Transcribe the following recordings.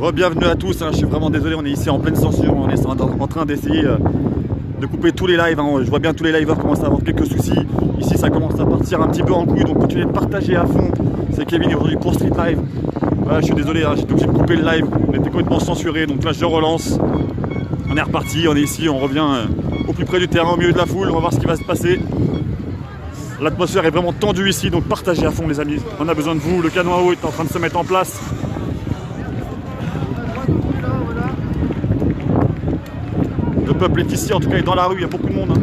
Bienvenue à tous, hein. Je suis vraiment désolé, on est ici en pleine censure, on est en train d'essayer de couper tous les lives, hein. Je vois bien tous les liveurs commencent à avoir quelques soucis. Ici ça commence à partir un petit peu en couille, donc continuez de partager à fond. C'est Kevin aujourd'hui pour Street Live. Voilà, je suis désolé, hein, j'étais obligé de couper le live, on était complètement censuré, donc là je relance. On est reparti, on est ici, on revient au plus près du terrain, au milieu de la foule, on va voir ce qui va se passer. L'atmosphère est vraiment tendue ici, donc partagez à fond les amis, on a besoin de vous, le canon à eau est en train de se mettre en place. Le peuple est ici, en tout cas il est dans la rue, il y a beaucoup de monde. Hein.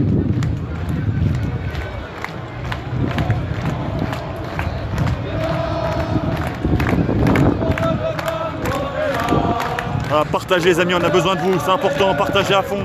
Voilà, partagez les amis, on a besoin de vous, c'est important, partagez à fond.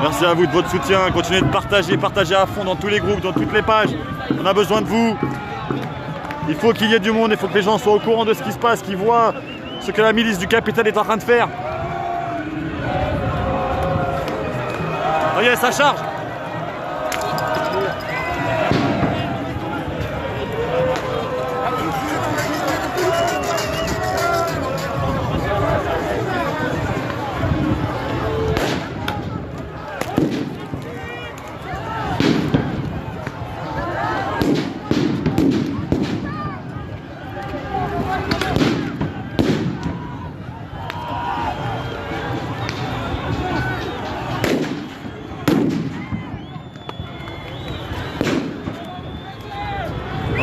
Merci à vous de votre soutien, continuez de partagez à fond dans tous les groupes, dans toutes les pages. On a besoin de vous. Il faut qu'il y ait du monde, il faut que les gens soient au courant de ce qui se passe, qu'ils voient ce que la milice du capitaine est en train de faire. Regardez, ça charge.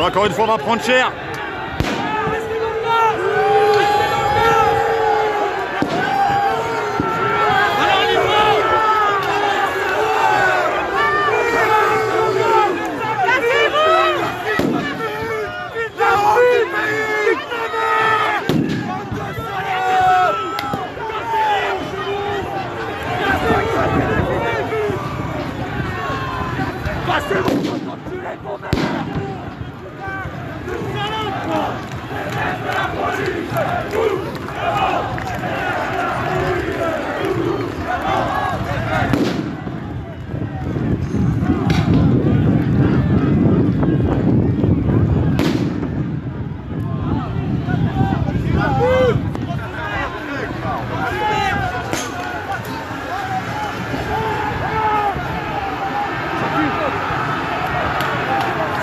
Encore une fois, on va prendre cher.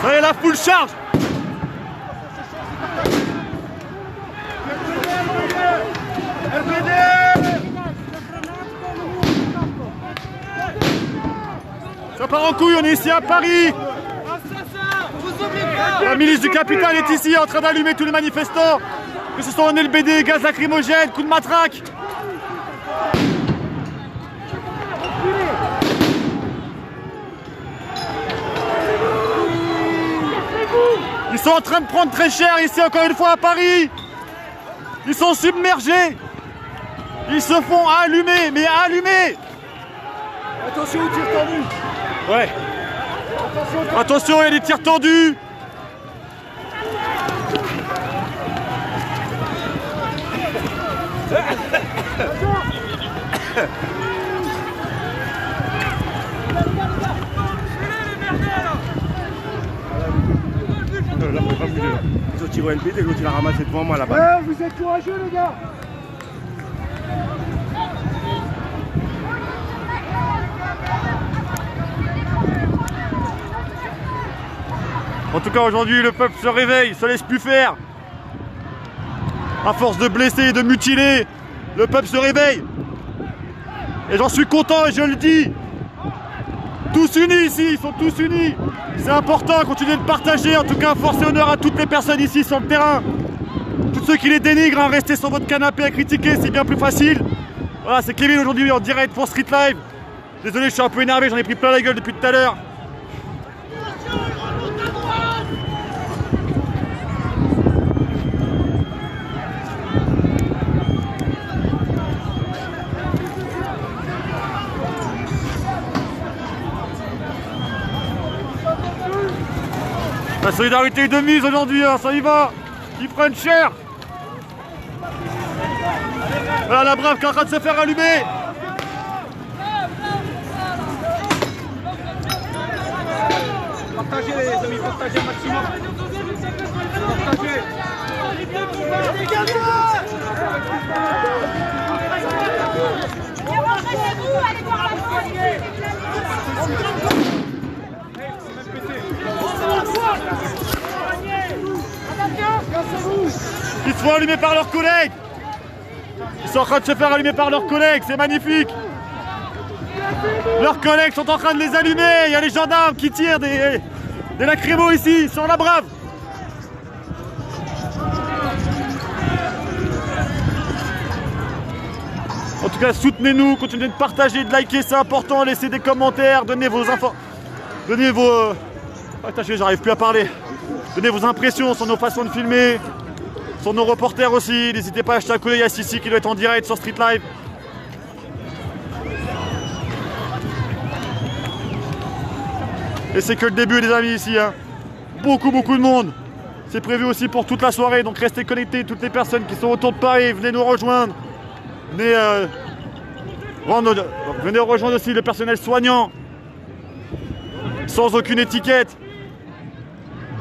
Ça y est, la foule charge. Ça part en couille, on est ici à Paris. La milice du capitaine est ici en train d'allumer tous les manifestants. Que ce soit en LBD, gaz lacrymogène, coups de matraque. Ils sont en train de prendre très cher ici encore une fois à Paris. Ils sont submergés. Ils se font allumer, mais allumer. Attention aux tirs tendus. Ouais. Attention, il y a des tirs tendus. Ils ont tiré au LBD, l'autre il a ramassé devant moi là-bas. Ouais, vous êtes courageux les gars. En tout cas aujourd'hui le peuple se réveille, se laisse plus faire. À force de blesser et de mutiler, le peuple se réveille. Et j'en suis content et je le dis. Tous unis ici, ils sont tous unis. C'est important, continuez de partager. En tout cas, force et honneur à toutes les personnes ici sur le terrain. Tous ceux qui les dénigrent, hein, restez sur votre canapé à critiquer, c'est bien plus facile. Voilà, c'est Kevin aujourd'hui en direct pour Street Live. Désolé, je suis un peu énervé, j'en ai pris plein la gueule depuis tout à l'heure. La solidarité est de mise aujourd'hui, hein, ça y va. Ils prennent cher. Voilà la Brave qui est en train de se faire allumer. Partagez les amis, partagez le maximum. Partagez. Ils se font allumer par leurs collègues. Ils sont en train de se faire allumer par leurs collègues, c'est magnifique. Leurs collègues sont en train de les allumer. Il y a les gendarmes qui tirent des lacrymos ici, sur la Brave. En tout cas, soutenez-nous, continuez de partager, de liker, c'est important. Laissez des commentaires, donnez vos infos. Donnez vos... Attachez, j'arrive plus à parler. Donnez vos impressions sur nos façons de filmer, sur nos reporters aussi. N'hésitez pas à acheter un coup d'œil à Sissi qui doit être en direct sur Street Live. Et c'est que le début les amis ici, hein. Beaucoup de monde. C'est prévu aussi pour toute la soirée, donc restez connectés, toutes les personnes qui sont autour de Paris, venez nous rejoindre. Venez rejoindre aussi le personnel soignant, sans aucune étiquette.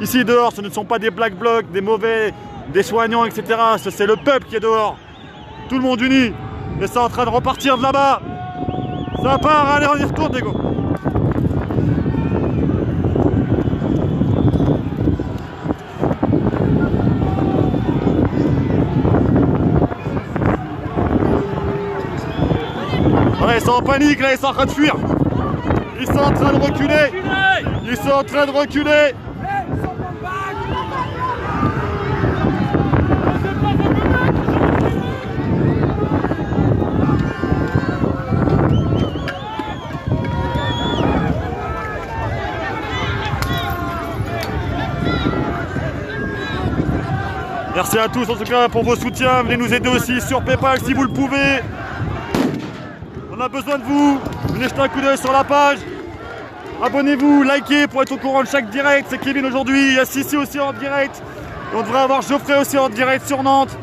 Ici dehors, ce ne sont pas des black blocs, des mauvais, des soignants, etc. C'est le peuple qui est dehors. Tout le monde uni. Et c'est en train de repartir de là-bas. Ça part, allez on y retourne les gars. Ouais, ils sont en panique là, ils sont en train de fuir. Ils sont en train de reculer. Ils sont en train de reculer. Merci à tous en tout cas pour vos soutiens. Venez nous aider aussi sur PayPal si vous le pouvez. On a besoin de vous. Venez jeter un coup d'œil sur la page. Abonnez-vous, likez pour être au courant de chaque direct. C'est Kevin aujourd'hui. Il y a Sissi aussi en direct. Et on devrait avoir Geoffrey aussi en direct sur Nantes.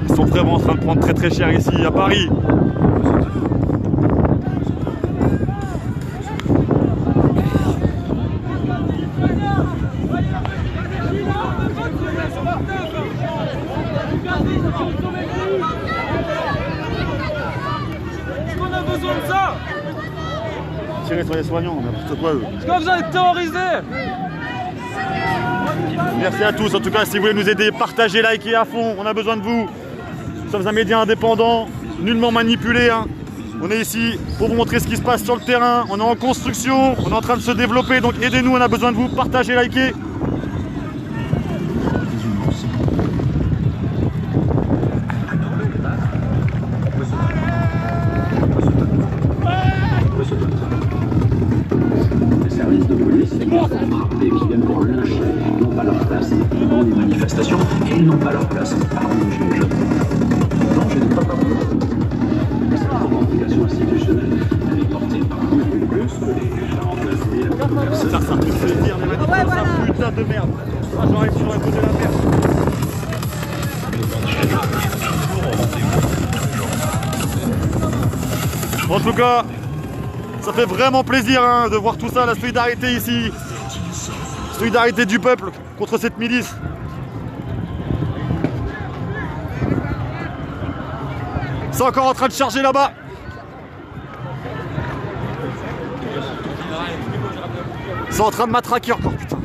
Ils sont vraiment en train de prendre très cher ici à Paris. Est-ce qu'on a besoin de ça? Tirer sur les soignants, n'importe quoi eux. Est-ce que vous allez terroriser? Merci à tous, en tout cas si vous voulez nous aider, partagez, likez à fond, on a besoin de vous. Nous sommes un média indépendant, nullement manipulé. Hein. On est ici pour vous montrer ce qui se passe sur le terrain, on est en construction, on est en train de se développer, donc aidez-nous, on a besoin de vous, partagez, likez. Les services de police qui viennent pour lyncher n'ont pas leur place dans les manifestations et ils n'ont pas leur place parmi les gilets jaunes. Non, je ne crois pas. Cette revendication institutionnelle, elle est portée par beaucoup plus que les remplacer. Ça sert plus de dire, les manifestants, putain de merde. Ah, j'arrive sur un côté de la merde. En tout cas, ça fait vraiment plaisir hein, de voir tout ça, la solidarité ici. Solidarité du peuple contre cette milice. C'est encore en train de charger là-bas. C'est en train de matraquer encore, putain.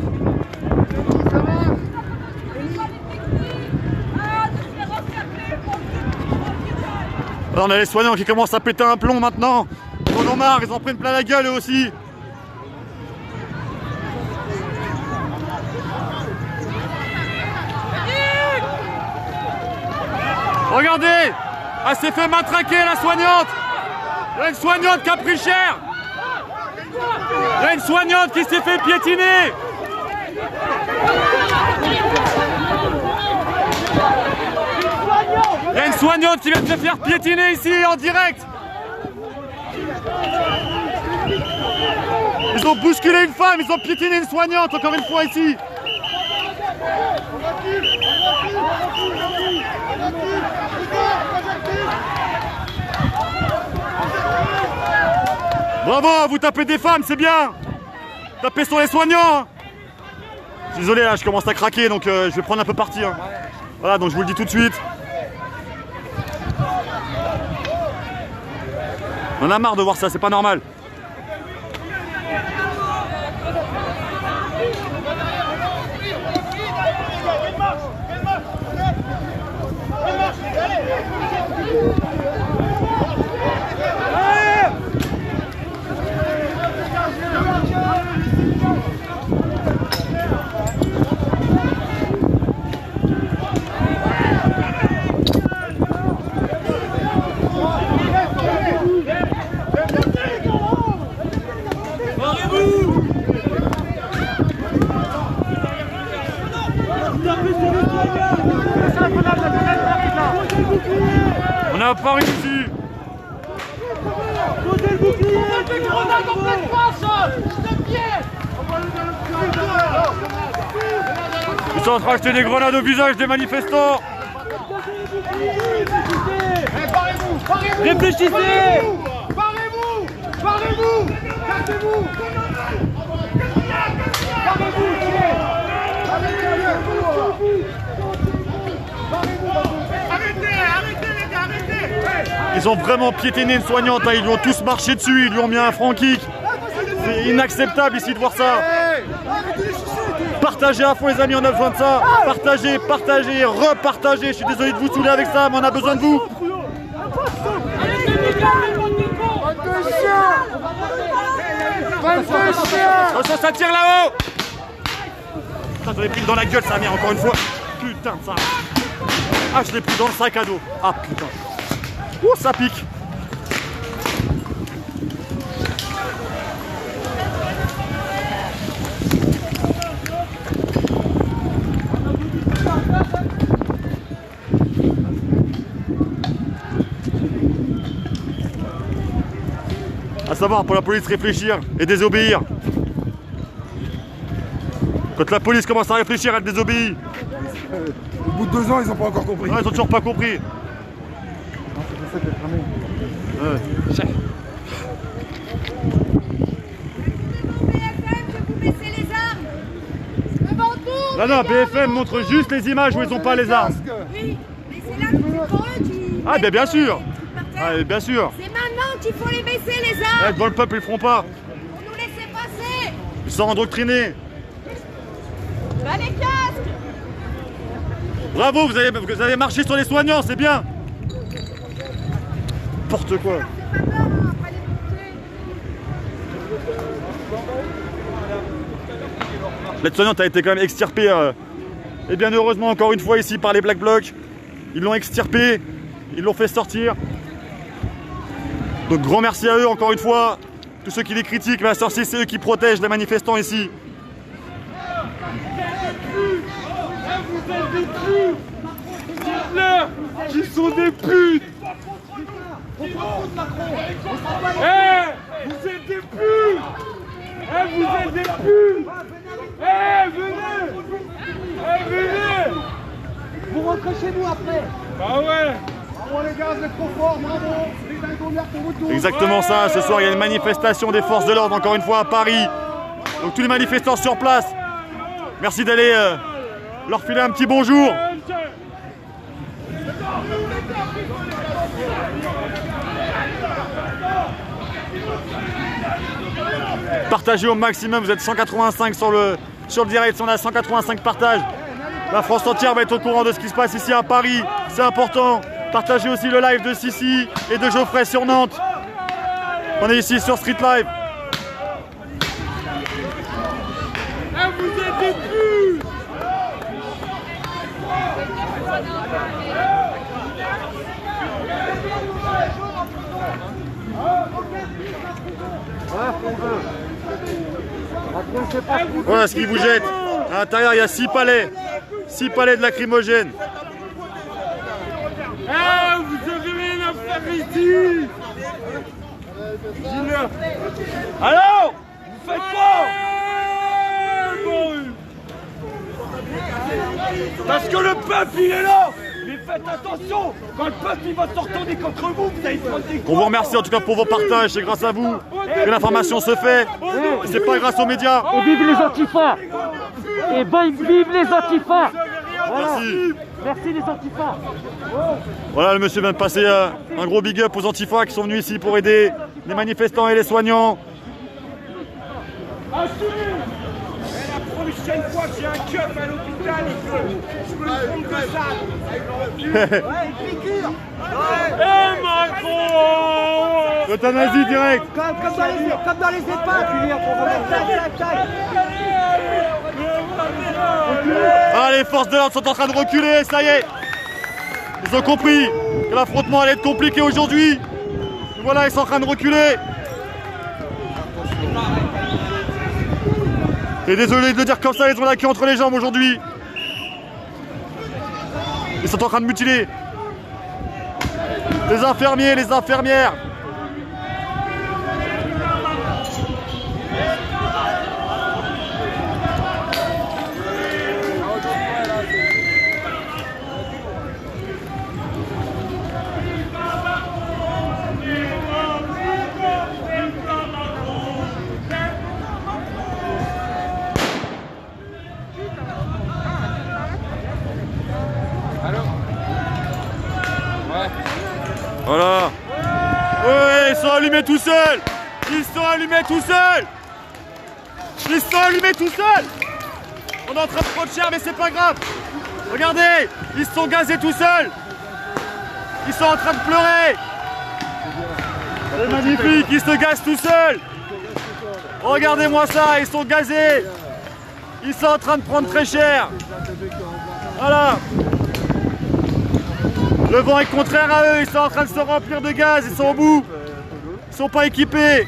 Alors on a les soignants qui commencent à péter un plomb maintenant. Ils en ont marre, ils en prennent plein la gueule eux aussi. Regardez! Elle s'est fait matraquer, la soignante! Il y a une soignante qui a pris cher! Il y a une soignante qui s'est fait piétiner! Il y a une soignante qui vient de se faire piétiner ici en direct! Ils ont bousculé une femme, ils ont piétiné une soignante encore une fois ici! Bravo, vous tapez des femmes, c'est bien. Tapez sur les soignants. Désolé, là, je commence à craquer, donc je vais prendre un peu parti. Hein. Voilà, donc je vous le dis tout de suite. On en a marre de voir ça, c'est pas normal. On n'a pas réussi. Posez le bouclier. On fait grenade en pleine face. De pied. Ils sont en train d'acheter des grenades au visage des manifestants. Parez-vous. Réfléchissez. Parez-vous. Cassez-vous. Ils ont vraiment piétiné une soignante, hein. Ils lui ont tous marché dessus, ils lui ont mis un front kick. C'est inacceptable ici de voir ça. Partagez à fond les amis, on a besoin de ça. Partagez, repartagez. Je suis désolé de vous saouler avec ça, mais on a besoin de vous. Attention, ça tire là-haut. Putain, j'en ai pris dans la gueule, ça mère, encore une fois. Putain, ça. Ah, je l'ai pris dans le sac à dos. Ah, putain. Ouh, ça pique. À savoir, pour la police, réfléchir et désobéir. Quand la police commence à réfléchir, elle désobéit. Au bout de 2 ans, ils n'ont pas encore compris. Ouais, ils ont toujours pas compris. Non, BFM montre juste les images où ils n'ont pas les armes. Oui, mais c'est là que c'est pour eux qui... Ah, ben bien sûr. Ah, bien sûr. C'est maintenant qu'il faut les baisser les armes. Ouais, devant le peuple, ils le feront pas. Vous nous laissez passer. Ils sont endoctrinés. Bah les casques. Bravo, vous avez marché sur les soignants, c'est bien. N'importe quoi. L'aide-soignante a été quand même extirpée, et bien heureusement encore une fois ici par les Black Blocs. Ils l'ont extirpée, ils l'ont fait sortir. Donc grand merci à eux encore une fois. Tous ceux qui les critiquent, mais c'est eux qui protègent les manifestants ici. Qui sont des putes. Vous êtes des putes. Vous êtes des putes. Venez. Vous rentrez chez nous après. Bah ouais. Bravo les gars, vous êtes trop forts, bravo. Les dingos verts pour vous tous. Exactement ça, ce soir il y a une manifestation des forces de l'ordre encore une fois à Paris. Donc tous les manifestants sur place, merci d'aller leur filer un petit bonjour. Partagez au maximum, vous êtes 185 sur le direct, on a 185 partages. La France entière va être au courant de ce qui se passe ici à Paris, c'est important. Partagez aussi le live de Sissi et de Geoffrey sur Nantes. On est ici sur Street Live. Vous êtes des putes. Voilà ce qui vous jette. À l'intérieur, il y a 6 palets. 6 palets de lacrymogène. Vous avez rien à faire ici. Dis-le. Alors, vous faites quoi? Parce que le peuple il est là. Mais faites attention. Quand le peuple il va se retourner contre vous, vous allez prendre des coups. On vous remercie en tout cas pour vos partages. C'est grâce à vous que l'information se fait. C'est pas grâce aux médias. Et vive les antifas. Et vive les antifas. Voilà. Merci. Merci les antifas. Voilà, le monsieur vient de passer un gros big up aux antifas qui sont venus ici pour aider les manifestants et les soignants. La prochaine fois que j'ai un cup à l'hôpital, je me trompe de ça. Eh Macron! Euthanasie direct. Comme dans les EHPAD. Ah, les forces de l'ordre sont en train de reculer, ça y est. Ils ont compris que l'affrontement allait être compliqué aujourd'hui. Voilà, ils sont en train de reculer. Et désolé de le dire comme ça, ils ont la queue entre les jambes aujourd'hui. Ils sont en train de mutiler les infirmiers, les infirmières. Voilà. Ouais, ils sont allumés tout seuls. Ils sont allumés tout seuls. Ils sont allumés tout seuls. On est en train de prendre cher, mais c'est pas grave. Regardez, ils se sont gazés tout seuls. Ils sont en train de pleurer. C'est magnifique, ils se gazent tout seuls. Regardez-moi ça, ils sont gazés. Ils sont en train de prendre très cher. Voilà. Le vent est contraire à eux, ils sont en train de se remplir de gaz, ils sont au bout. Ils sont pas équipés.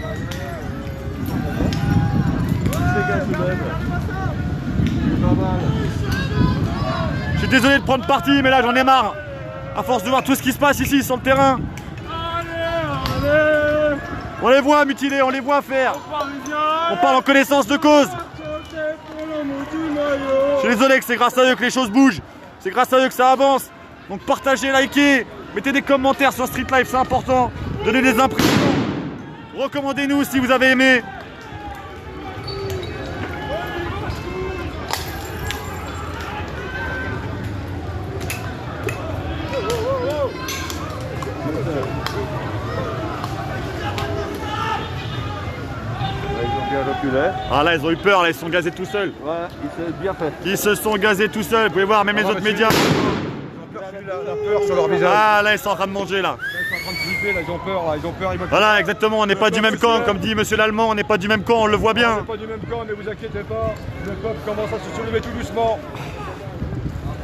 Je suis désolé de prendre parti, mais là j'en ai marre. À force de voir tout ce qui se passe ici sur le terrain. On les voit mutiler, on les voit faire. On parle en connaissance de cause. Je suis désolé que c'est grâce à eux que les choses bougent. C'est grâce à eux que ça avance. Donc partagez, likez, mettez des commentaires sur Street Life, c'est important. Donnez des impressions. Recommandez-nous si vous avez aimé. Ah là ils ont eu peur, là ils se sont gazés tout seuls. Ouais, il s'est bien fait. Ils se sont gazés tout seuls, vous pouvez voir, même les autres médias. La peur sur leur visage. Ah là ils sont en train de manger là. Ils sont en train de flipper, là, ils ont peur, là, ils ont peur. Voilà exactement, on n'est pas du même camp, comme dit monsieur l'Allemand, on n'est pas du même camp, on le voit On bien. n'est pas du même camp, mais vous inquiétez pas, le peuple commence à se soulever tout doucement.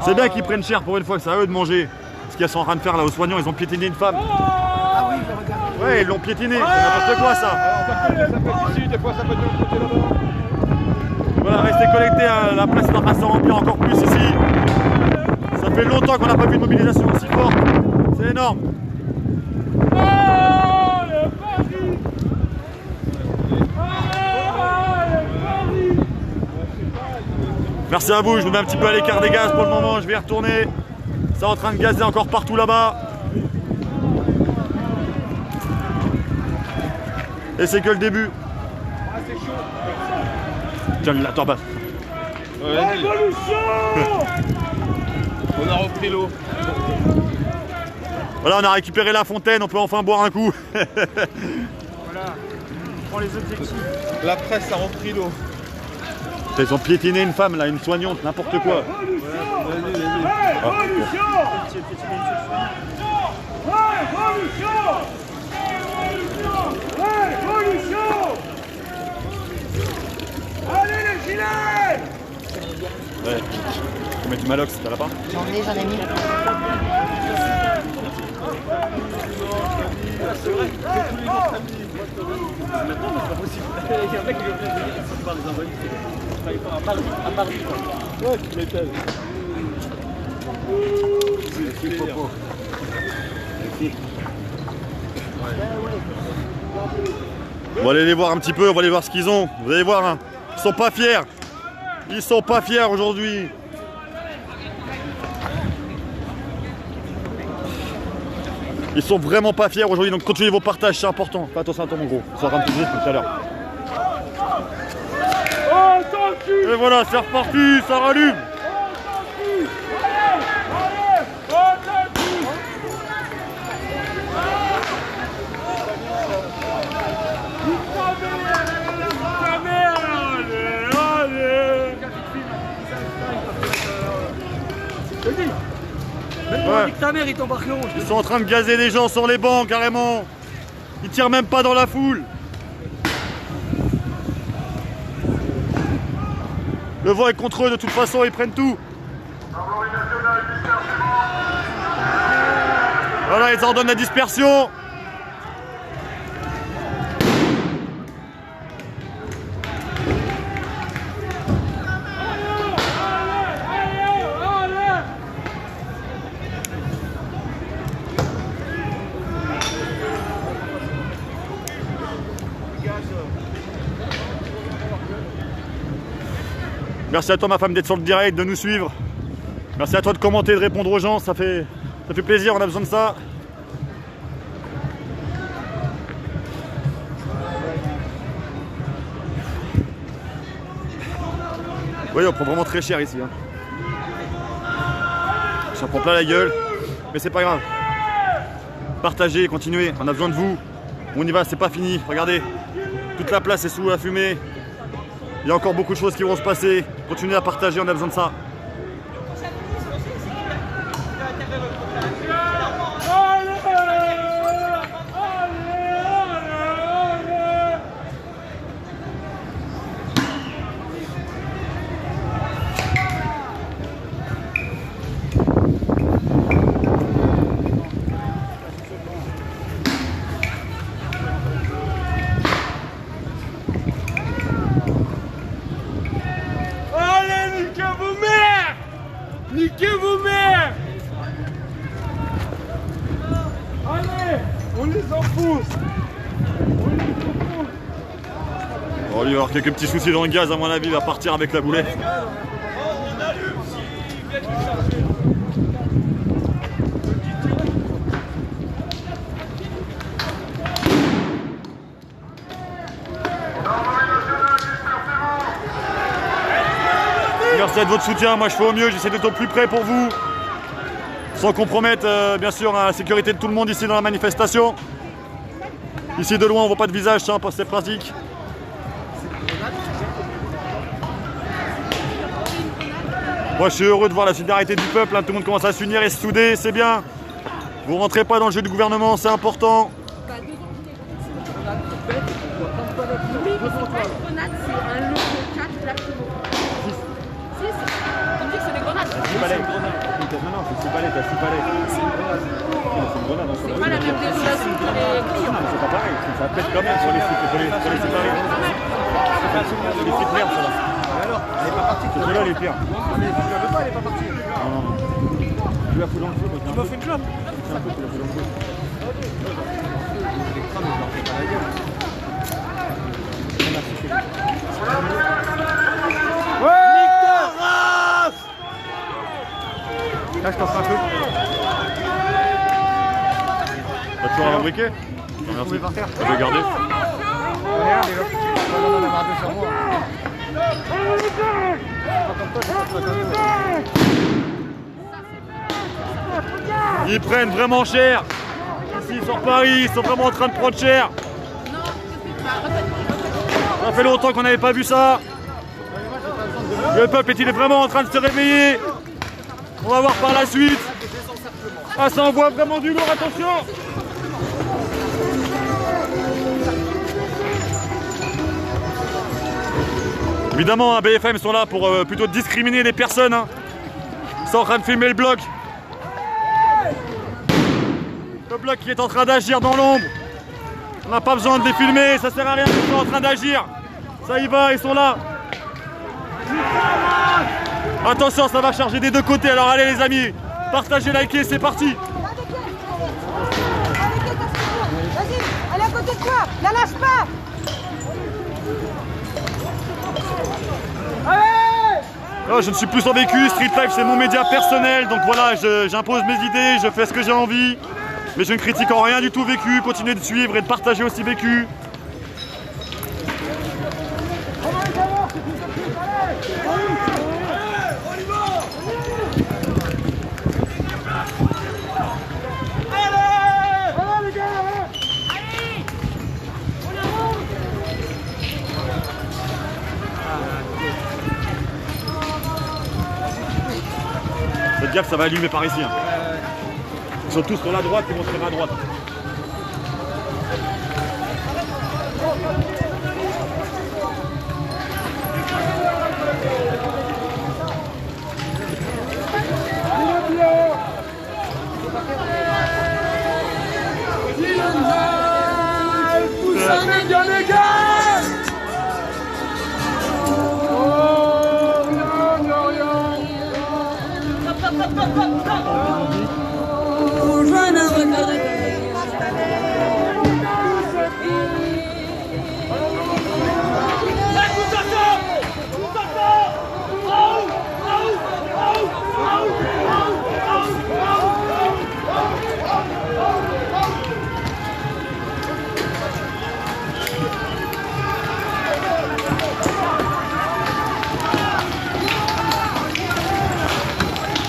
C'est bien qu'ils prennent cher pour une fois, que c'est à eux de manger. Ce qu'ils sont en train de faire là aux soignants, ils ont piétiné une femme. Ah oui, je regarde. Ouais, ils l'ont piétiné, c'est n'importe quoi ça. Alors, ça peut être ici, des fois ça peut être de l'autre côté là-bas. Voilà, restez connectés, hein. La place est en train de se remplir encore plus ici. Ça fait longtemps qu'on n'a pas vu une mobilisation aussi forte. C'est énorme. Merci à vous, je me mets un petit peu à l'écart des gaz pour le moment, je vais y retourner. C'est en train de gazer encore partout là-bas. Et c'est que le début. Tiens, attends, bah. On a repris l'eau. Voilà, on a récupéré la fontaine, on peut enfin boire un coup. Voilà. On prend les objectifs. La presse a repris l'eau. Ils ont piétiné une femme là, une soignante, n'importe quoi. Allez les gilets! Ouais. Tu mets du Malox, t'as là pas? J'en ai mis. C'est vrai que tous les autres amis. On va aller les voir un petit peu, on va aller voir ce qu'ils ont. Vous allez voir, hein. Ils sont pas fiers. Ils sont pas fiers aujourd'hui. Ils sont vraiment pas fiers aujourd'hui, donc continuez vos partages, c'est important. Fais attention à toi mon gros, ça rentre tout de suite tout à l'heure. Et voilà, c'est reparti, ça rallume. Ouais. Ta mère, il t'embarque le rouge. Ils sont en train de gazer les gens sur les bancs carrément. Ils tirent même pas dans la foule. Le vent est contre eux de toute façon, ils prennent tout. Voilà, ils ordonnent la dispersion. Merci à toi ma femme d'être sur le direct, de nous suivre. Merci à toi de commenter, de répondre aux gens, ça fait plaisir, on a besoin de ça. Oui, on prend vraiment très cher ici. Hein. Ça prend plein la gueule, mais c'est pas grave. Partagez, continuez, on a besoin de vous. On y va, c'est pas fini, regardez. Toute la place est sous la fumée. Il y a encore beaucoup de choses qui vont se passer. Continuez à partager, on a besoin de ça. Niquez vos mères! Allez, on les enfonce! Bon, lui, il va y avoir quelques petits soucis dans le gaz, à mon avis, il va partir avec la boulette. Merci de votre soutien, moi je fais au mieux, j'essaie d'être au plus près pour vous, sans compromettre bien sûr la sécurité de tout le monde ici dans la manifestation. Ici de loin on voit pas de visage, c'est pratique. Moi je suis heureux de voir la solidarité du peuple, hein. Tout le monde commence à s'unir et se souder, c'est bien. Vous rentrez pas dans le jeu du gouvernement, c'est important. Non, c'est 6 balais, t'as 6 balais. C'est une grenade. C'est pas la même désolation que les clients. Non, mais c'est pas pareil, ça pète quand même sur les sites séparés. C'est les sites merdes, ça là. Mais alors, elle est pas partie. Celui-là, elle est pire. Mais tu la veux pas, elle est pas partie. Non. Tu la fous dans le feu. Tu m'as fait une clope. C'est un peu, tu la fous dans le feu. Les crânes, je leur fais pas la gueule. Là, je t'en ferai un peu. T'as toujours un briquet? Merci. Je vais garder. Regarde, il va en avoir deux sur moi. Ils prennent vraiment cher. Ici sur Paris, ils sont vraiment en train de prendre cher. Ça fait longtemps qu'on n'avait pas vu ça. Le peuple est-il vraiment en train de se réveiller? On va voir par la suite. Ah, ça envoie vraiment du lourd, attention. Évidemment, hein, BFM sont là pour plutôt discriminer les personnes. Hein. Ils sont en train de filmer le bloc. Le bloc qui est en train d'agir dans l'ombre. On n'a pas besoin de les filmer, ça sert à rien, ils sont en train d'agir. Ça y va, ils sont là. Attention, ça va charger des deux côtés, alors allez les amis, partagez, likez, c'est parti. Vas-y, elle est à côté de toi, la lâche pas. Oh, je ne suis plus en vécu, Street Life c'est mon média personnel, donc voilà, j'impose mes idées, je fais ce que j'ai envie, mais je ne critique en rien du tout vécu, continuez de suivre et de partager aussi vécu. Faites gaffe, ça va allumer par ici. Hein. Ils sont tous sur la droite, ils vont se faire à droite. Ça fait bien les gars.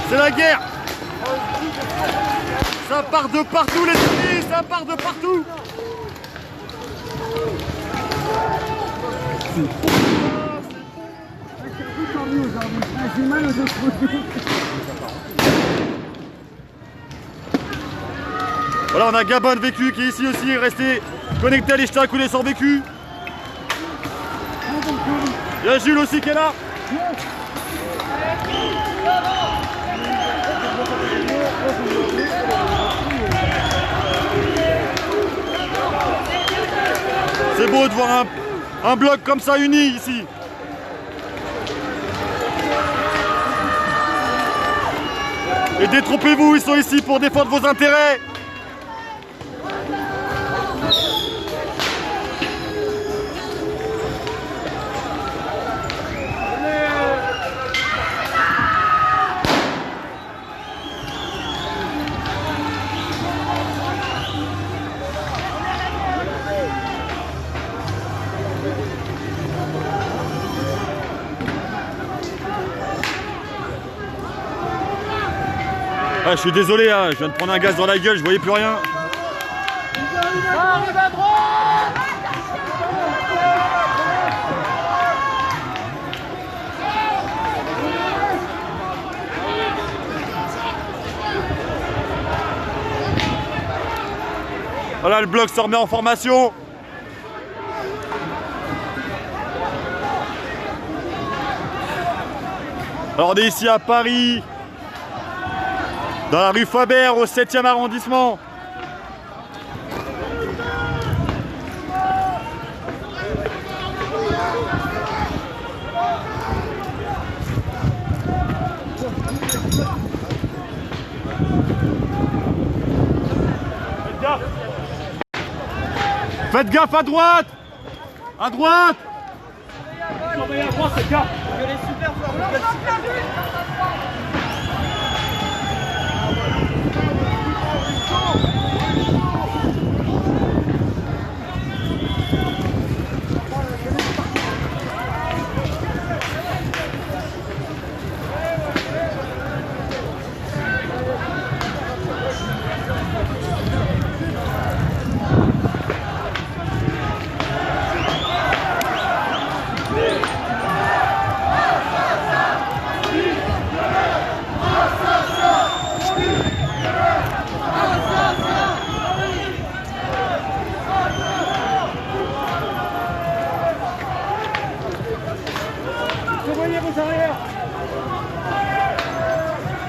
C'est la guerre. Ça part de partout les amis, ça part de partout. Voilà, on a Gabon vécu qui est ici aussi, restez connectés à l'Ishtak ou les sans vécu. Il y a Jules aussi qui est là. C'est beau de voir un bloc comme ça uni ici. Et détrompez-vous, ils sont ici pour défendre vos intérêts. Ah, je suis désolé, hein, je viens de prendre un gaz dans la gueule, je voyais plus rien. Arrive à droite. Voilà, le bloc se remet en formation. Alors on est ici à Paris, dans la rue Faber, au 7e arrondissement. Faites gaffe à droite. À droite. Surveillez à droite, c'est gars.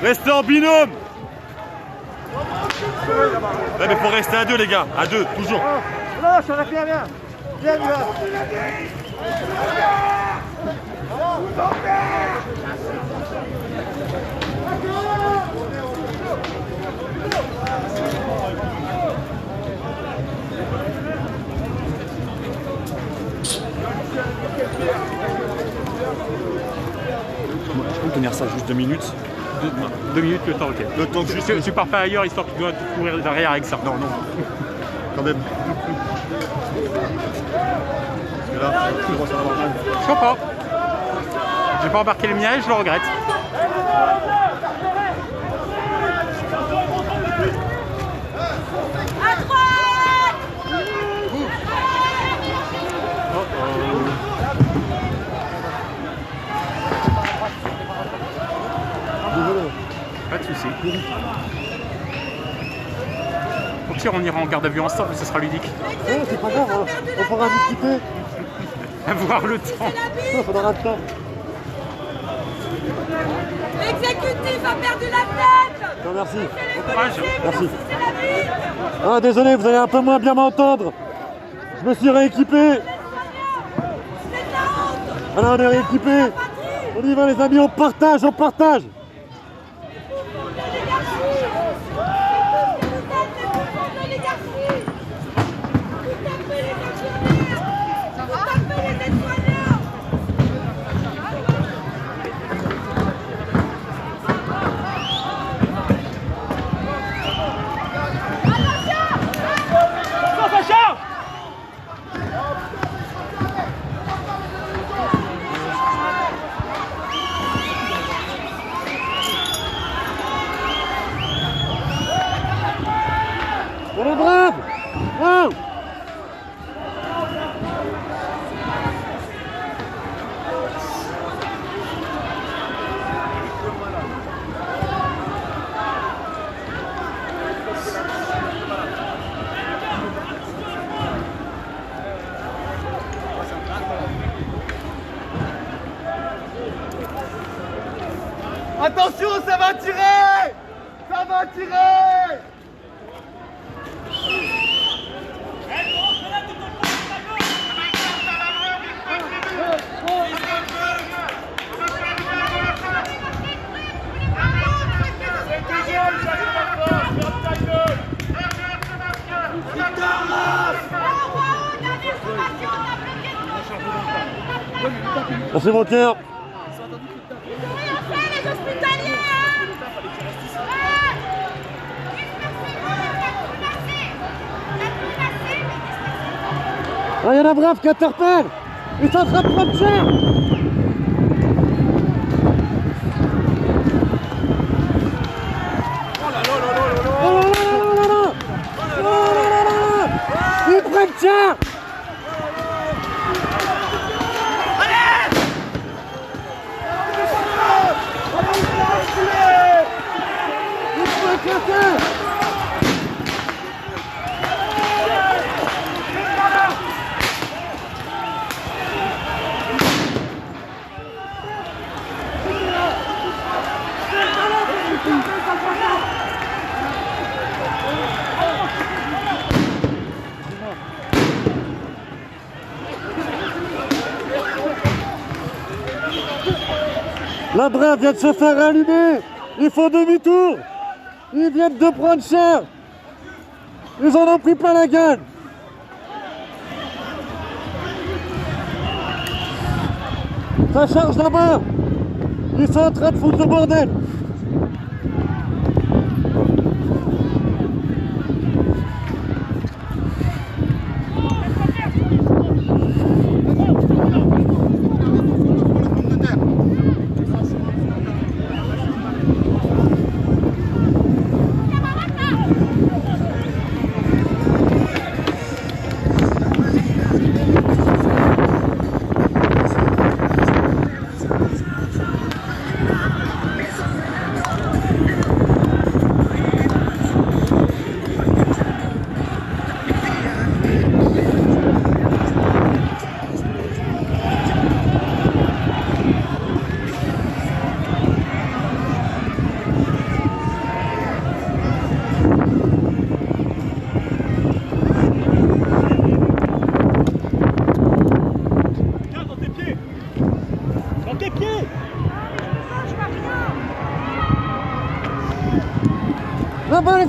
Restez en binôme. Ouais, mais faut rester à deux les gars, à deux, toujours. Lâche, on a fait rien. Viens, là. Je peux tenir ça juste 2 minutes. 2 minutes le temps, ok. Le temps que Tu pars pas ailleurs histoire que tu dois courir derrière avec ça. Non, non. Quand même. Parce que là, je crois que ça va avoir mal. Je comprends. J'ai pas embarqué le mien et je le regrette. À droite. Pas de soucis. Au pire, on ira en garde à vue ensemble, ce sera ludique. Non, c'est pas grave, on pourra discuter. Avoir le temps. Il faudra le temps. L'exécutif a perdu la tête. Non, merci. Bon courage. Merci. C'est la vie. Ah, désolé, vous allez un peu moins bien m'entendre. Je me suis rééquipé. Alors, on est rééquipé. On y va, les amis, on partage, on partage. On est brave. Wow. Attention, ça va tirer. Ça va tirer. Merci mon cœur. Ah, il y en a brave qui interpelle. Ils sont en train de prendre cher. Ils prennent cher. La brave vient de se faire allumer. Ils font demi-tour. Ils viennent de prendre cher. Ils en ont pris plein la gueule. Ça charge là-bas. Ils sont en train de foutre le bordel.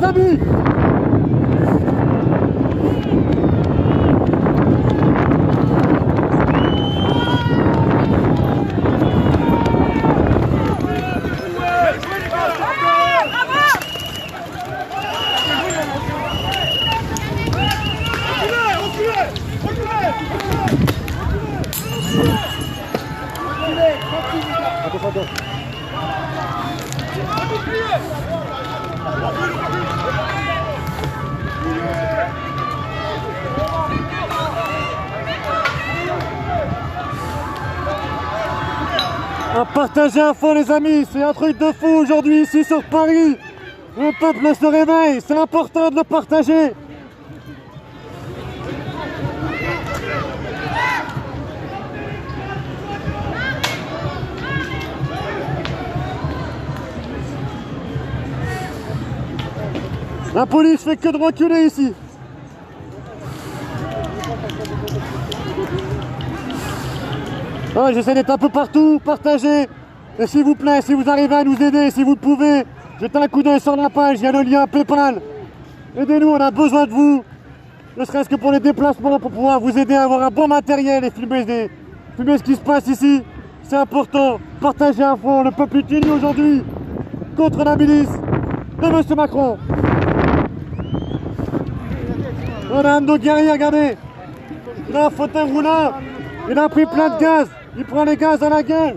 les amis. Partagez à fond les amis, c'est un truc de fou aujourd'hui ici sur Paris. Le peuple se réveille, c'est important de le partager. La police fait que de reculer ici. J'essaie d'être un peu partout, partager. Et s'il vous plaît, si vous arrivez à nous aider, si vous le pouvez, jetez un coup d'œil sur la page, il y a le lien PayPal. Aidez-nous, on a besoin de vous. Ne serait-ce que pour les déplacements, pour pouvoir vous aider à avoir un bon matériel et filmer ce qui se passe ici. C'est important. Partagez à fond, le peuple est uni aujourd'hui contre la milice de M. Macron. On a un de nos guerriers, regardez. Il a un fauteuil roulant. Il a pris plein de gaz. Il prend les gaz dans la gueule.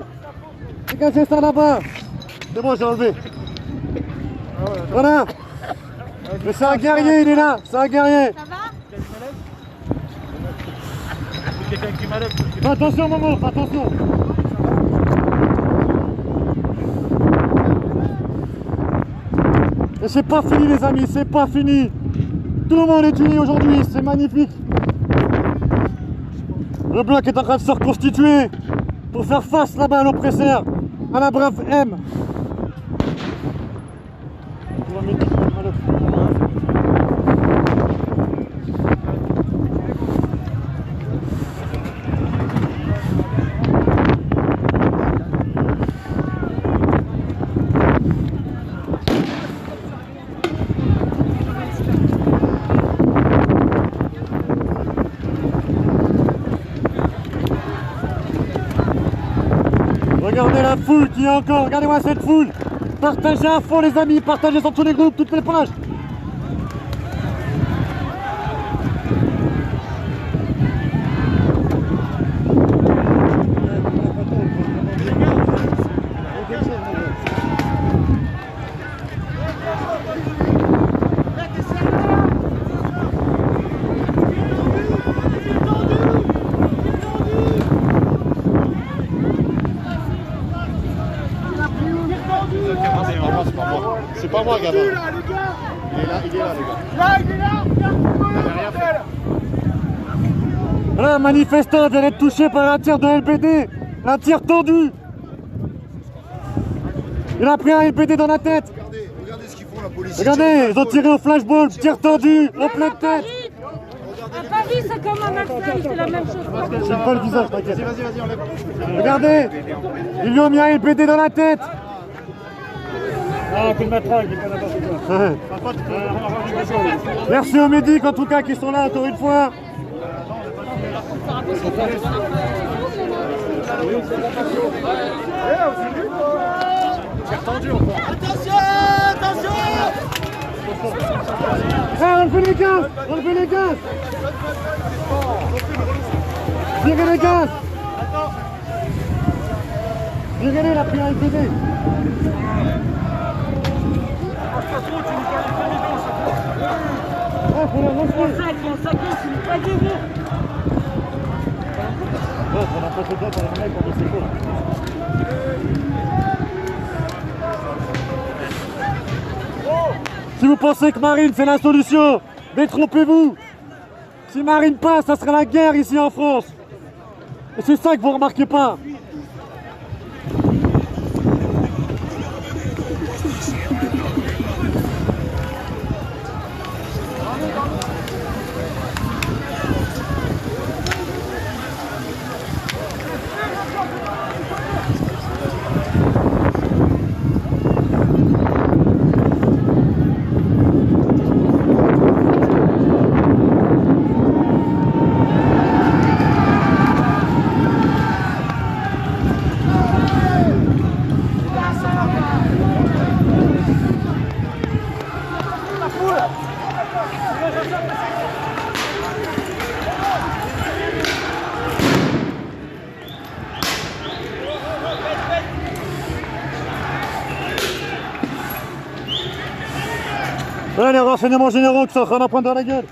Dégagez ça là-bas. C'est bon, j'ai enlevé. Voilà. Mais c'est un guerrier, il est là. C'est un guerrier. Ça va? Fais attention, maman, fais attention. Et c'est pas fini, les amis, c'est pas fini. Tout le monde est uni aujourd'hui, c'est magnifique. Le bloc est en train de se reconstituer pour faire face là-bas à l'oppresseur, à la brave M. Regardez la foule qui est encore, regardez-moi cette foule. Partagez à fond les amis, partagez sur tous les groupes, toutes les pages. C'est pas moi, gamin. Il est là, les gars. Là, il est là, regarde. Là, un manifestant vient d'être touché par un tir de LBD. Un tir tendu. Il a pris un LBD dans la tête. Regardez ce qu'ils font, la police. Regardez, ils ont tiré au flashball, tir tendu, en pleine tête. À Paris, c'est comme à Marseille, c'est la même chose. J'ai pas le visage, t'inquiète. Vas-y, enlève. Regardez, ils lui ont mis un LBD dans la tête. Ah, coup de matraque, il est pas n'importe quoi. Merci aux médics en tout cas qui sont là encore une fois. Enlevez les gaz, enlevez les gaz. Virez les gaz. Virez-les, il a pris un LBD. Faut la lancer. On a pas fait ça pour les mecs, on sait quoi. Si vous pensez que Marine c'est la solution, détrompez-vous. Si Marine passe, ça sera la guerre ici en France. Et c'est ça que vous remarquez pas. Voilà les renseignements généraux qui sont en train d'en prendre dans la gueule.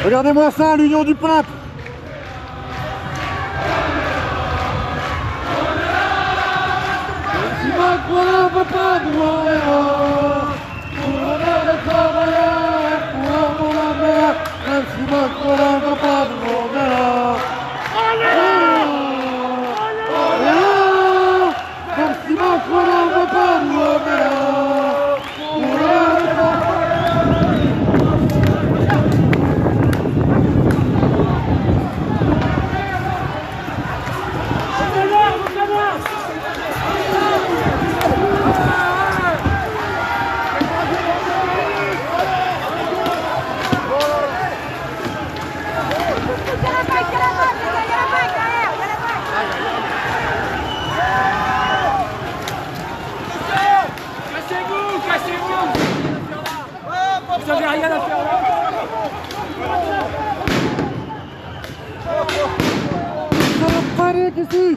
Regardez-moi ça, l'union du peuple. Si Macron ne veut pas nous enverra, pour l'honneur des travailleurs, pour la mer, même si Macron ne veut pas nous enverra. Même si Macron ne veut pas nous enverra, pour l'honneur des travailleurs. Vous n'avez rien à faire là. Panique ici.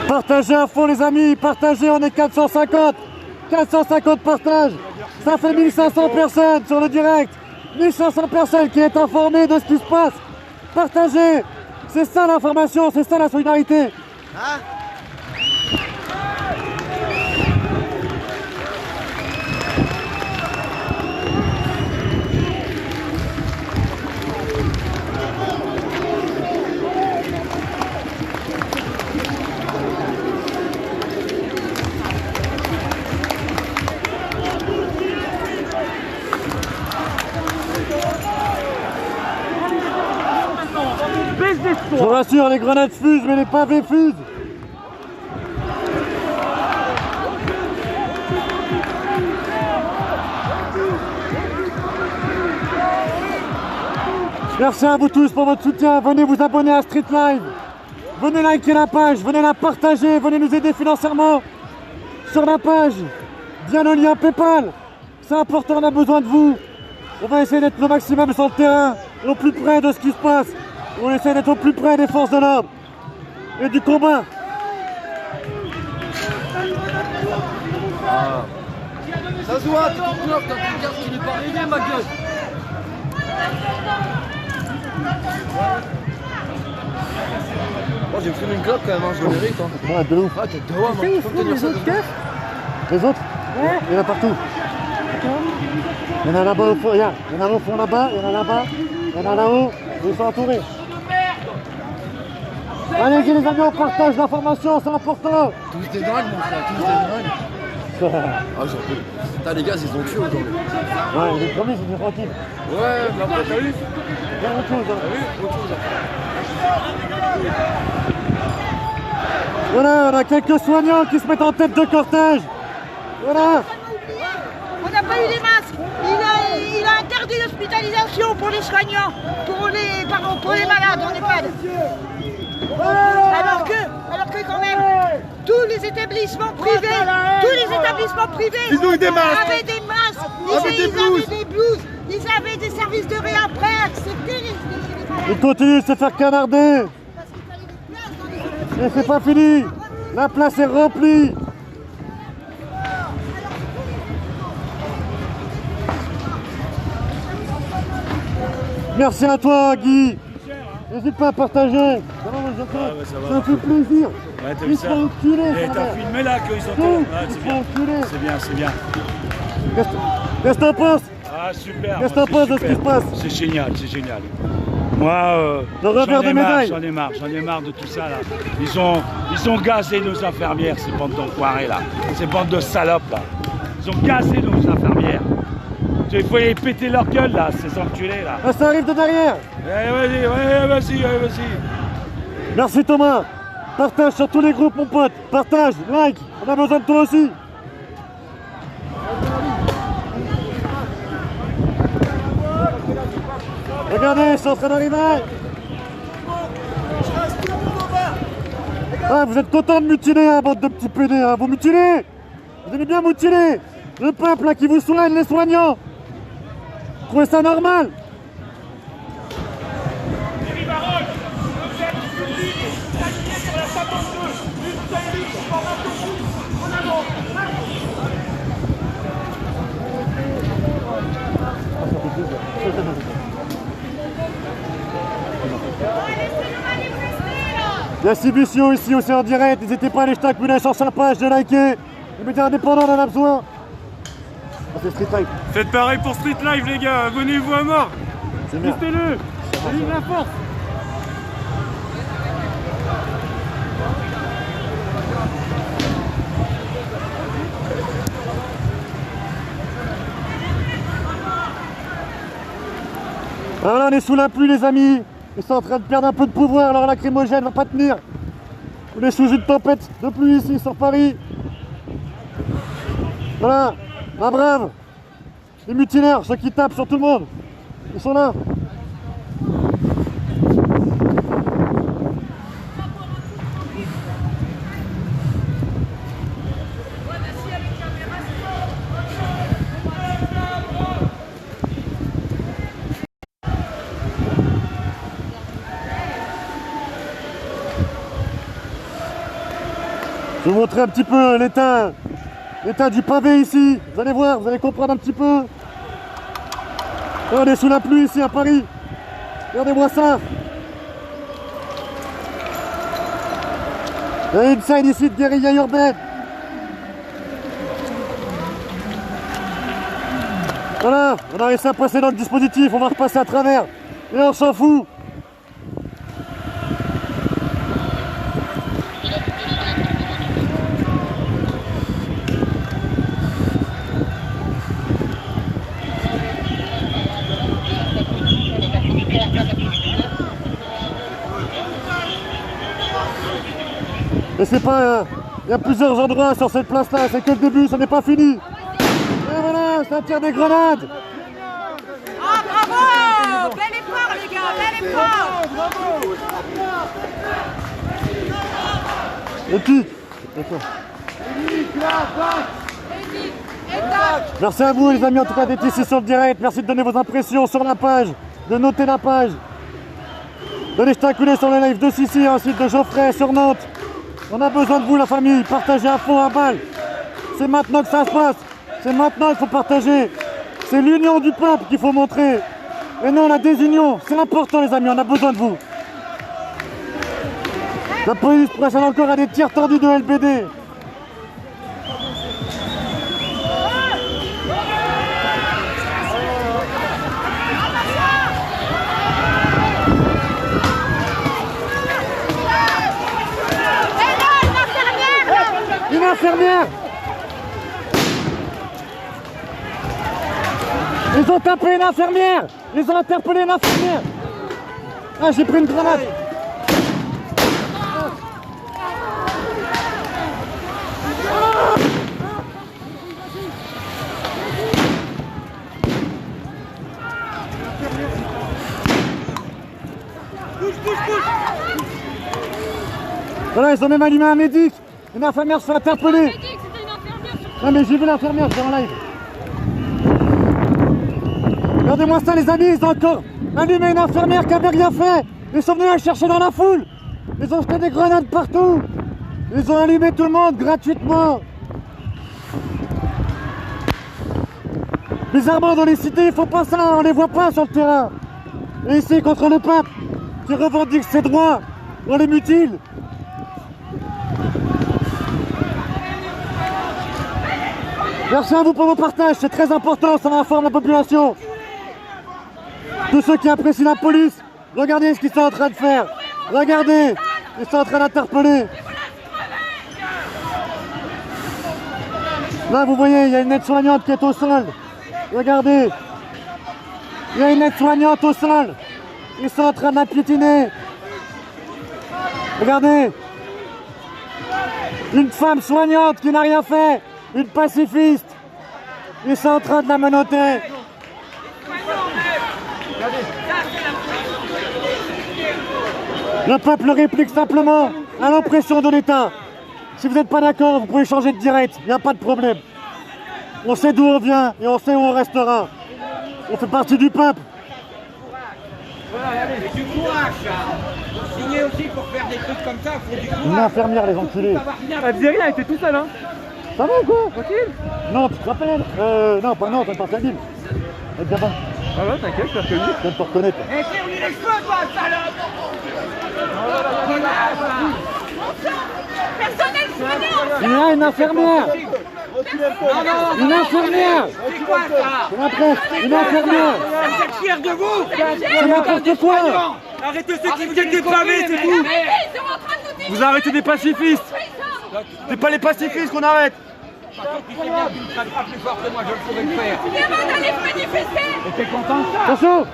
Partagez à fond les amis, partagez, on est 450. 450 partages, ça fait 1500 personnes sur le direct. 1500 personnes qui est informées de ce qui se passe. Partagez, c'est ça l'information, c'est ça la solidarité. Hein? Je vous rassure, les grenades fusent, mais les pavés fusent. Merci à vous tous pour votre soutien. Venez vous abonner à Street Live. Venez liker la page, venez la partager, venez nous aider financièrement sur la page. Via le lien PayPal. C'est important, on a besoin de vous. On va essayer d'être le maximum sur le terrain, au plus près de ce qui se passe. On essaie d'être au plus près des forces de l'ordre et du combat. Ça se voit, t'es tout neuf, t'as une carte qui n'est pas arrivée, ma gueule. Moi j'ai fumé une clope quand même, hein, je le mérite. Hein. Ouais, de ouf. Ah, t'es de ouf, hein. Faut tenir ça de ouf. Les autres? Ouais. Il y en a partout. Il y en a là-bas au fond, regarde. Il y en a au fond là-bas, il y en a là-bas, il y en a là-haut. Ils sont entourés. Allez-y les amis, on partage l'information, c'est important. Tous des dingues mon frère, tous des dingues. Ah j'en peux. Putain les gars, ils ont tué aujourd'hui. Ouais, les premiers c'est du tranquille. Ouais, mais après t'as vu? Il y a autre chose. T'as vu? Autre chose après. Voilà, on a quelques soignants qui se mettent en tête de cortège. Voilà. On n'a pas eu les masques. Il a interdit l'hospitalisation pour les soignants, pour les malades en EHPAD. Alors que quand même, tous les établissements privés, ils ont eu des masques. avaient des masques, ils avaient des blouses, ils avaient des services de réaprès, c'est terrible. Il continue de se faire canarder. Et c'est pas fini. La place est remplie. Merci à toi, Guy. N'hésite pas à partager. Ça me fait plaisir. Ouais, t'as Ils vu sont ça? enculés. Et t'as filmé là qu'ils ont Non, ouais, ils c'est sont bien. enculés. C'est bien, c'est bien. Qu'est-ce que t'en penses? Ah super. Qu'est-ce que t'en penses de ce qui se passe? C'est génial, c'est génial. Moi, Le revers de médaille. j'en ai marre de tout ça là. Ils ont gazé nos infirmières, ces bandes d'enfoirés là. Ces bandes de salopes là. Ils ont gazé nos infirmières. Il faut les péter leur gueule là, ces enculés là. Ah, ça arrive de derrière. Vas-y. Merci Thomas. Partage sur tous les groupes mon pote. Partage, like. On a besoin de toi aussi. Regardez, je suis en train d'arriver. Ah, vous êtes contents de mutiler, hein, bande de petits pédés, hein. Vous mutilez. Vous aimez bien mutiler. Le peuple là, qui vous soigne, les soignants. Vous trouvez ça normal? Il y a Sibusio ici aussi en direct, n'hésitez pas à aller jeter un coup d'œil sur sa page, de liker. Les médias indépendants, on en a besoin. Ah, c'est Street Life. Faites pareil pour Street Life les gars, abonnez-vous à mort. C'est bien. Mettez-le. Vive la force. Alors là, on est sous la pluie les amis. Ils sont en train de perdre un peu de pouvoir, leur lacrymogène va pas tenir. On est sous une tempête de pluie ici sur Paris. Voilà, la brave. Les mutilaires, ceux qui tapent sur tout le monde. Ils sont là. Je vais vous montrer un petit peu l'état du pavé ici. Vous allez voir, vous allez comprendre un petit peu. Et on est sous la pluie ici à Paris. Regardez-moi ça. Il y a une scène ici de guérilla urbaine. Voilà, on a réussi à passer dans le dispositif, on va repasser à travers. Et on s'en fout. Et c'est pas... il y a plusieurs endroits sur cette place-là, c'est que le début, ça n'est pas fini. Et voilà, ça tire des grenades. Ah bravo! Bel effort les gars, bel effort! Et puis... Merci à vous les amis en tout cas d'être ici sur le direct. Merci de donner vos impressions sur la page, de noter la page. Donnez jeter un coup d'œil sur le live de Sissi ainsi de Geoffrey sur Nantes. On a besoin de vous la famille, partagez à fond, à balle. C'est maintenant que ça se passe. C'est maintenant qu'il faut partager. C'est l'union du peuple qu'il faut montrer. Et non la désunion. C'est important les amis, on a besoin de vous. La police procède encore à des tirs tordus de LBD. Une infirmière. Ils ont tapé une infirmière. Ils ont interpellé une infirmière. Ah, j'ai pris une grenade. Voilà, ils ont même allumé un médic. Une infirmière se fait interpeller. Non mais j'ai vu l'infirmière, je vais en live. Regardez-moi ça les amis, ils ont encore allumé une infirmière qui avait rien fait. Ils sont venus la chercher dans la foule. Ils ont jeté des grenades partout. Ils ont allumé tout le monde gratuitement. Bizarrement, dans les cités, il faut pas ça, on les voit pas sur le terrain. Et ici, contre le peuple qui revendique ses droits, on les mutile. Merci à vous pour vos partages, c'est très important, ça informe la population. Tous ceux qui apprécient la police, regardez ce qu'ils sont en train de faire. Regardez, ils sont en train d'interpeller. Là, vous voyez, il y a une aide-soignante qui est au sol. Regardez, il y a une aide-soignante au sol. Ils sont en train de la piétiner. Regardez, une femme soignante qui n'a rien fait, une pacifiste. Ils sont en train de la menotter. Le peuple réplique simplement à l'oppression de l'État. Si vous n'êtes pas d'accord, vous pouvez changer de direct, il n'y a pas de problème. On sait d'où on vient et on sait où on restera. On fait partie du peuple. Du courage, ça. Signer aussi pour faire des trucs comme ça, il faut du courage. Une infirmière, les enculés. Elle faisait rien, elle était tout seul, hein. Ça va ou quoi? Tranquille. Non, tu te rappelles? Non, pas non, t'es pas Sabine. Gamin. Ah ouais, t'inquiète, je t'ai reconnu. Je viens de te reconnaître. Eh, tire-lui les cheveux, toi, salope. Personnel soignant. Il y a une infirmière. Une infirmière. C'est quoi ça? C'est la presse. Une infirmière. Vous êtes fiers de vous? C'est n'importe quoi. Arrêtez ceux qui vous êtes dépravés, c'est tout. Vous arrêtez des pacifistes. C'est pas les pacifistes qu'on arrête. Tu sais bien que tu ne seras pas plus fort que moi, je pourrais le faire. Viens d'aller manifester. Et t'es content de ça? Attention.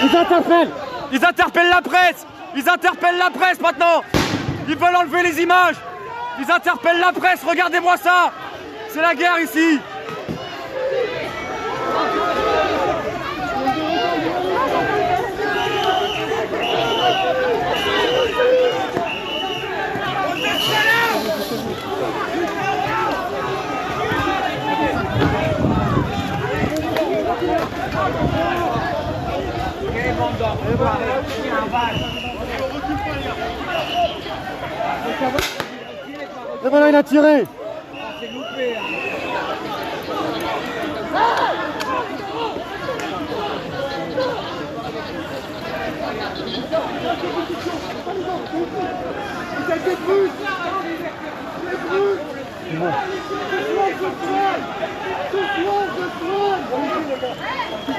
Ils interpellent. Ils interpellent la presse. Ils interpellent la presse maintenant. Ils veulent enlever les images. Ils interpellent la presse. Regardez-moi ça. C'est la guerre ici. Et voilà, il a tiré.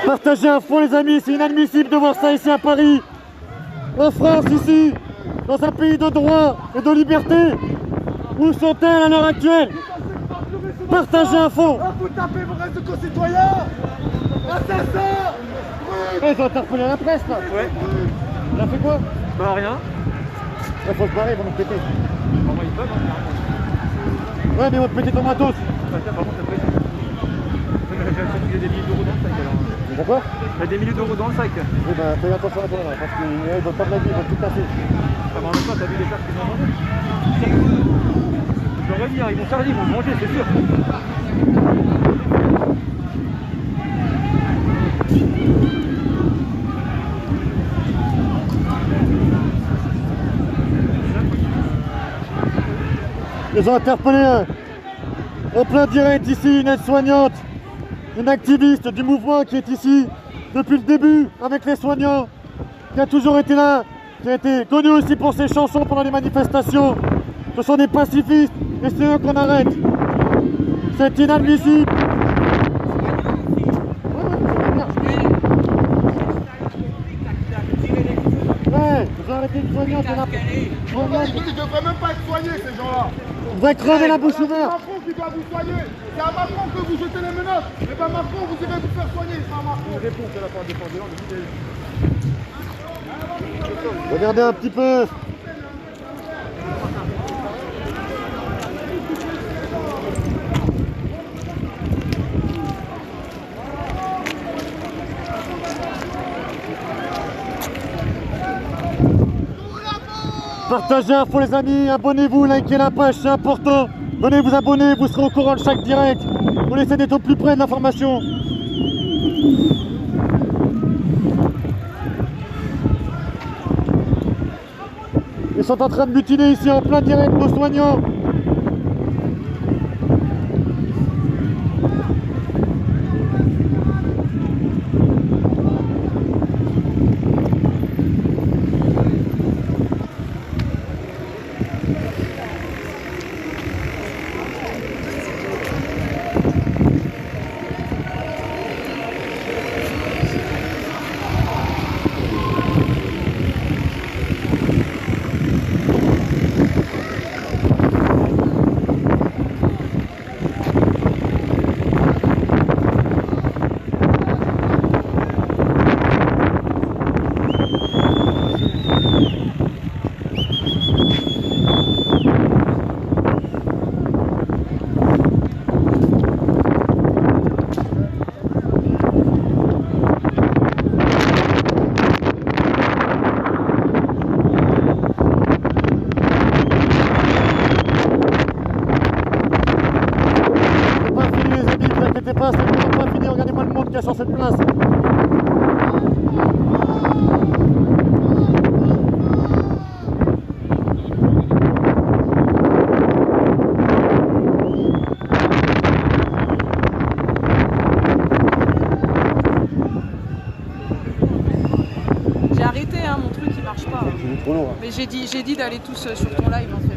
Partagez à fond les amis, c'est inadmissible de voir ça ici à Paris. En France ici, dans un pays de droit et de liberté. Où sont-elles à l'heure actuelle? Partagez à fond. Vous tapez vos restes de concitoyens. Assassins. Ils ont interpellé la presse là. Ouais. Il a fait quoi? Bah rien. Il faut se barrer, ils vont nous péter. Bon, bah, ils peuvent, hein. Ouais, mais ils vont te péter ton matos. Bah, tiens, par contre, après, j'ai des milliers d'euros dans le sac alors. D'accord? J'ai des milliers d'euros dans le sac. Oui, bah fais attention à toi là, parce qu'ils vont pas de la vie, ils vont tout casser. Ah, bah, en même temps, t'as vu les cartes qu'ils m'ont mangé? Je leur ai dit, hein, ils vont faire, ils vont manger, c'est sûr. Ils ont interpellé en plein direct ici une aide-soignante, une activiste du mouvement qui est ici depuis le début avec les soignants, qui a toujours été là, qui a été connu aussi pour ses chansons pendant les manifestations. Ce sont des pacifistes et c'est eux qu'on arrête. C'est inadmissible. Ouais, vous avez arrêté une soignante, on a... Ils ne devraient même pas être soignés, ces gens-là. Vous allez crever la bouche C'est ouverte. Macron qui doit vous soigner. C'est à Macron que vous jetez les menottes. Et bien Macron, vous irez vous faire soigner. C'est à Macron. Regardez un petit peu. Partagez à fond les amis, abonnez-vous, likez la page, c'est important. Venez vous abonner, vous serez au courant de chaque direct. On essaie d'être au plus près de l'information. Ils sont en train de mutiner ici en plein direct nos soignants. Sur cette place. J'ai arrêté hein, mon truc il marche pas. Mais j'ai dit d'aller tous sur ton live en fait.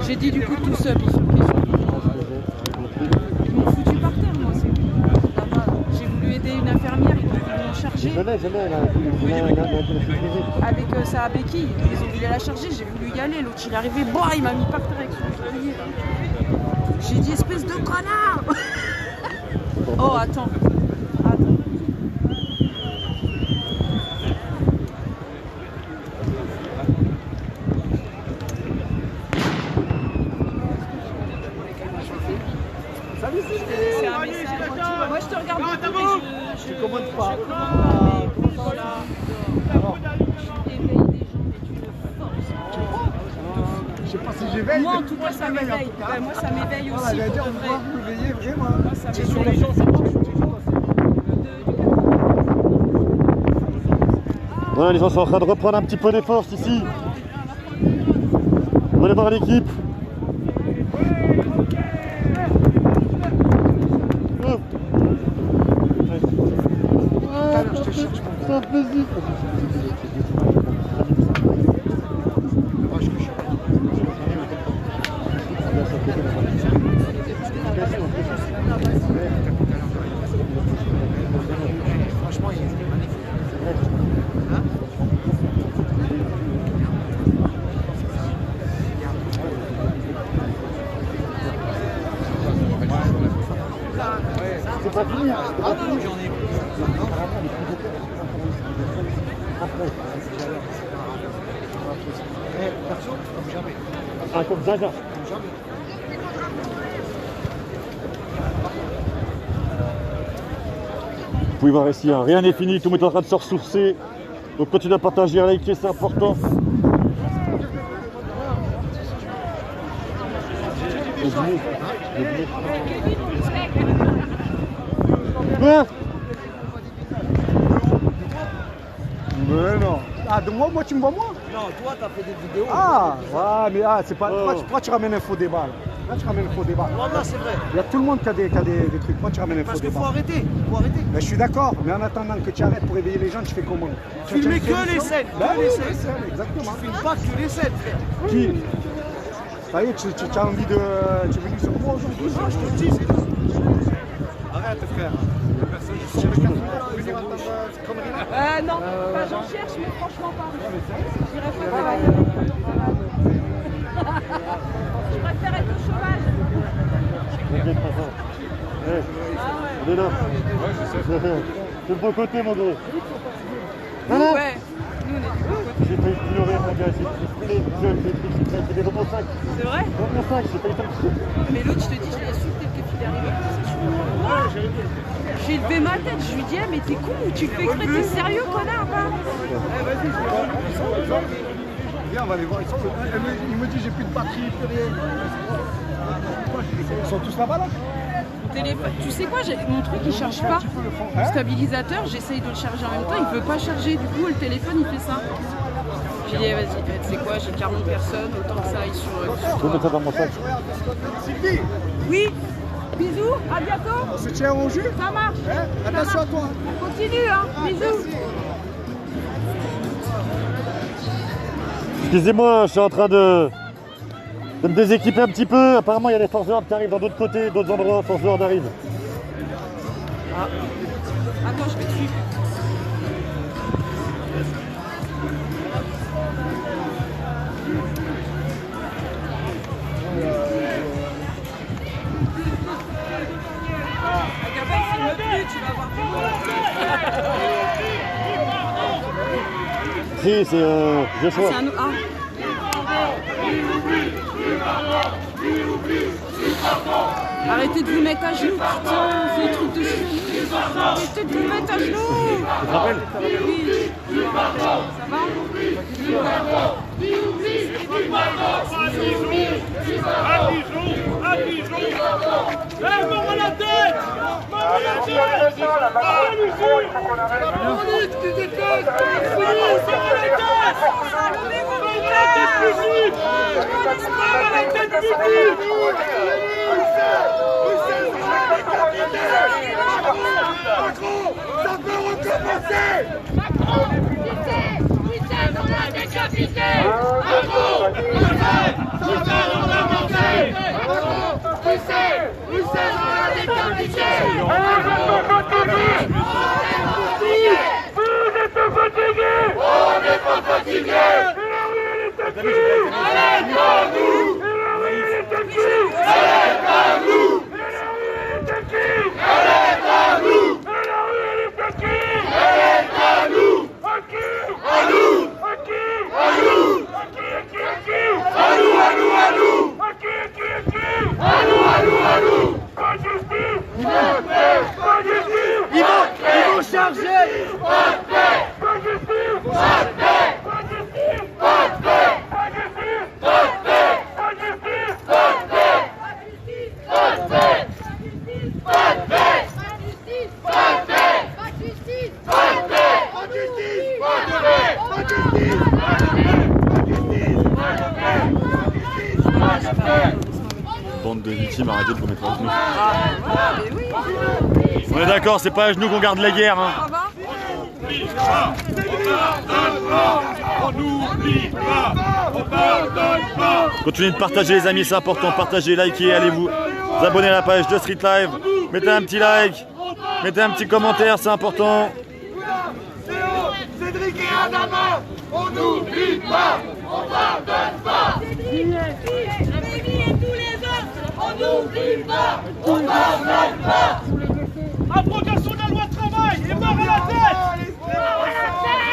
J'ai dit du coup tout seul, ils m'ont foutu par terre moi, c'est là-bas. J'ai voulu aider une infirmière, ils m'ont chargé. Avec sa béquille, ils ont voulu la charger, j'ai voulu y aller, l'autre il est arrivé, boah, il m'a mis par terre avec son bouclier. J'ai dit espèce de connard. Oh attends. C'est un message. Moi je te regarde beaucoup, mais je commande pas. Mais voilà. Tu éveilles des gens, mais tu me forces. Je sais pas si j'éveille. Moi en tout cas ça m'éveille. Ouais, moi ça m'éveille aussi. J'allais dire, on va vous éveiller vraiment. Moi ça m'éveille. Voilà, les gens sont en train de reprendre un petit peu des forces ici. On va aller voir l'équipe. Ça fait plaisir. Franchement, il est magnifique. C'est pas fini. Ah non, j'en ai. Perso, comme jamais. Ah, comme Zaza. Comme jamais. Vous pouvez voir ici, hein, rien n'est fini, tout le monde est en train de se ressourcer. Donc continuez à partager, à liker, c'est important. Quoi? Mais non. Ah, de moi, tu me vois moi? Non, toi, t'as fait des vidéos. Ah, ouais, mais ah, c'est pas. Pourquoi tu ramènes un faux débat là? Là, tu ramènes un faux débat. Non, c'est vrai. Il y a tout le monde qui a des trucs. Pourquoi tu ramènes un faux Parce qu'il débat? faut arrêter. Faut arrêter. Mais je suis d'accord, mais en attendant que tu arrêtes pour éveiller les gens, tu fais comment? Tu filmes que les scènes. Bah Que oui, les les scènes. scènes, exactement. Tu filmes pas que les scènes, frère. Qui? Ça y est, tu as envie de. Tu es venu sur moi aujourd'hui? Non, je te le dis, c'est tout. Arrête, frère. Personne ne venir entendre cette connerie-là. Non, j'en cherche, mais franchement pas. J'irai pas travailler. Je préfère être au chômage. On est là. C'est le bon côté, mon gros. Nous, ouais. Nous, on est du bon côté. J'ai failli pleurer, mon gars. J'ai fait des jeunes, des trucs, j'ai fait des rebonds 5. C'est vrai? Rebonds 5, j'ai failli faire. Mais l'autre, je te dis, je l'ai insulté. qu'il est arrivé. J'ai levé ma tête, je lui dis, mais t'es con ou tu fais exprès, t'es sérieux, connard, hein? Viens, on va les voir. Il me dit, j'ai plus de batterie, plus rien. Ils sont tous là-bas, là? Tu sais quoi, mon truc il charge pas. Le stabilisateur, j'essaye de le charger en même temps, il peut pas charger. Du coup, le téléphone il fait ça. J'ai dit, vas-y, tu sais quoi, j'ai 40 personnes, autant que ça aille sur. Je vais mettre ça dans mon sac. Sylvie! Oui, bisous, à bientôt. On se tient au jus? Ça marche. Attention à toi. Continue, hein, bisous. Excusez-moi, je suis en train de me déséquiper un petit peu. Apparemment, il y a des forces de l'ordre qui arrivent dans d'autres côtés, d'autres endroits, forces de l'ordre arrivent. Ah. Attends, je vais te suivre. Tu vas voir. Si, c'est Joshua. C'est un... Arrêtez de vous mettre à genoux, putain, c'est des trucs de chien. Arrêtez de vous mettre à genoux. Tu te rappelles? Oui. Ça va? Mort à la tête! Mort à la tête! Ça peut recommencer! Macron, putain, on l'a décapité! Macron, putain, on l'a décapité! Vous êtes fatigués! On n'est pas fatigués! Ils vont charger! Bande de victimes, arrêtez de vous mettre à genoux. On est d'accord, c'est pas à genoux qu'on garde la guerre. Hein. On n'oublie pas, on pardonne pas. Continuez de partager les amis, c'est important. Partagez, likez, allez vous abonner à la page de Street Live. Mettez un petit like, mettez un petit commentaire, c'est important. Cédric et Adama, on n'oublie pas, on pardonne pas. Rémi et tous les autres, on n'oublie pas, on pardonne pas. Abrogation de la loi de travail et mort à la tête.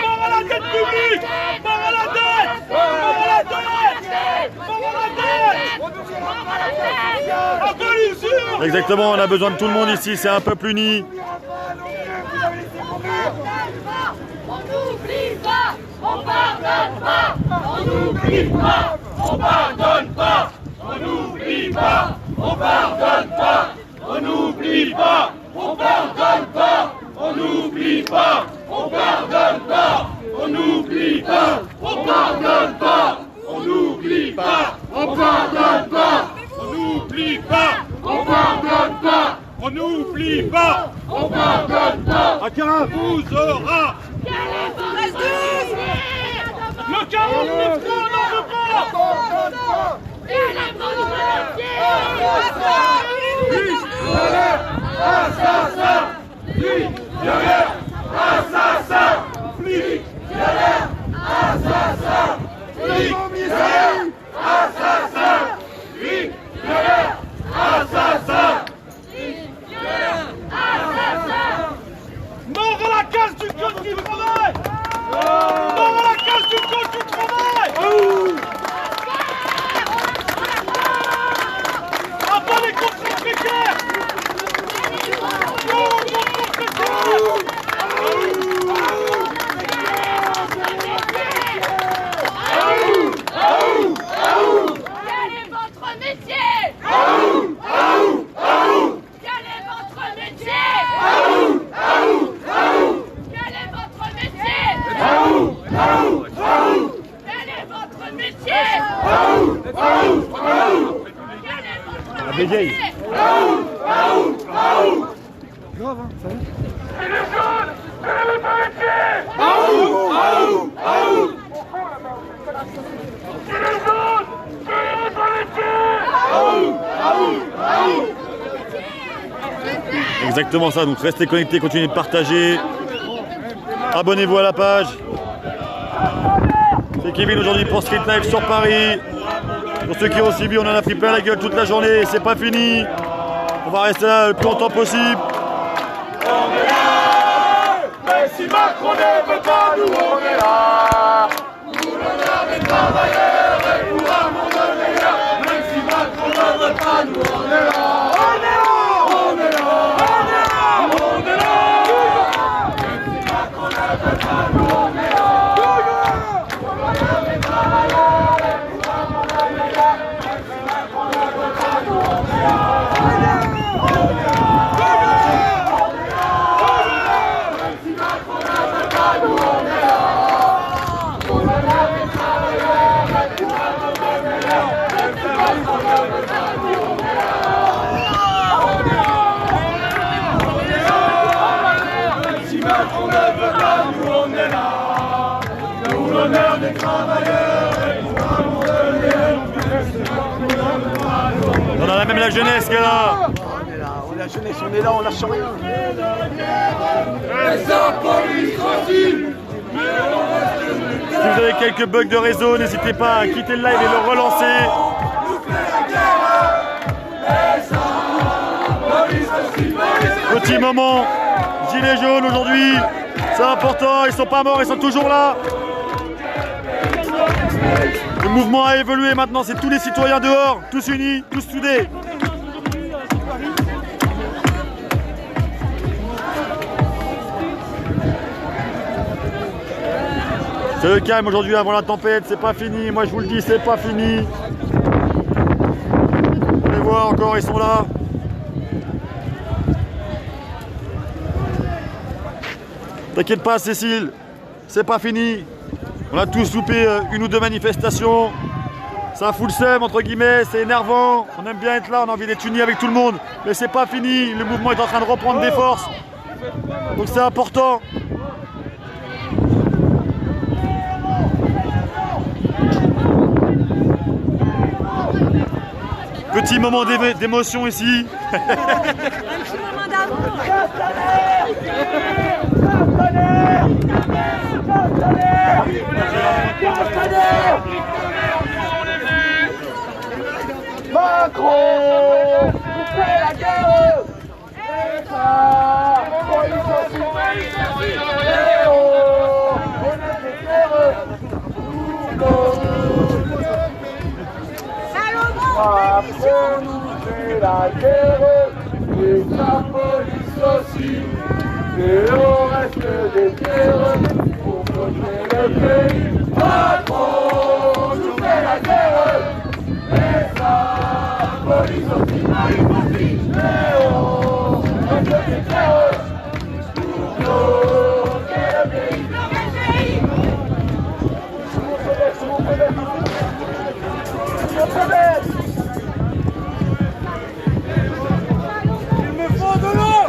Mort à la tête publique. Mort à la tête. Mort à la tête. Mort à la tête. Abolition. Exactement, on a besoin de tout le monde ici, c'est un peuple uni. On n'oublie pas, on pardonne pas, on n'oublie pas, on pardonne pas, on n'oublie pas, on pardonne pas, on n'oublie pas, on pardonne pas, on n'oublie pas, on pardonne pas, on n'oublie pas, on pardonne pas, on n'oublie pas, on pardonne pas, on n'oublie pas, on pardonne pas, on n'oublie pas, on pardonne pas, vous aura. Le 49 on n'en veut pas. Assassin, flic, violeur, assassin, flic, violeur, assassin, flic, violeur, assassin, flic, violeur, assassin, flic, violeur, assassin. Mort à la case du code du travail. Mort à la case du code du travail. Après les contrats précaires. La bégaye. Grave, hein, ça va. Exactement ça, donc restez connectés, continuez de partager. Abonnez-vous à la page. C'est Kevin aujourd'hui pour Street Live sur Paris. Pour ceux qui ont suivi, on en a pris plein la gueule toute la journée, c'est pas fini. On va rester là le plus longtemps possible. On est là, mais si Macron ne veut pas, nous on est là. Pour l'honneur des travailleurs et pour un monde meilleur. Même si Macron ne veut pas, nous on est là. On est là, on est là, on est là. Même si Macron ne veut pas, nous on est là. Pour l'honneur des travailleurs et pour un monde meilleur. Même si Macron ne veut pas, nous on est là. L'honneur des travailleurs et pour un monde meilleur. On a même la jeunesse qui est là. On est là, on est la jeunesse, on est là, on lâche rien. Et sa police aussi. Si vous avez quelques bugs de réseau, n'hésitez pas à quitter le live et le relancer. Petit moment, gilets jaunes aujourd'hui, c'est important, ils sont pas morts, ils sont toujours là. Le mouvement a évolué maintenant, c'est tous les citoyens dehors, tous unis, tous soudés. C'est le calme aujourd'hui avant la tempête, c'est pas fini, moi je vous le dis, c'est pas fini. Vous les voir encore, ils sont là. T'inquiète pas Cécile, c'est pas fini. On a tous loupé une ou deux manifestations. Ça fout le seum entre guillemets, c'est énervant. On aime bien être là, on a envie d'être unis avec tout le monde. Mais c'est pas fini, le mouvement est en train de reprendre des forces. Donc c'est important. Petit moment d'émotion ici. Macron nous fait la guerre. Et ça, police aussi. Et oh, on a fait guerre. Macron nous fait la guerre. Et sa police aussi. Et au reste des terres pour protéger le pays. Macron nous fait la guerre. Et ça, police aussi, police aussi. Et oh, reste des terres pour protéger le pays. Il me faut de l'eau.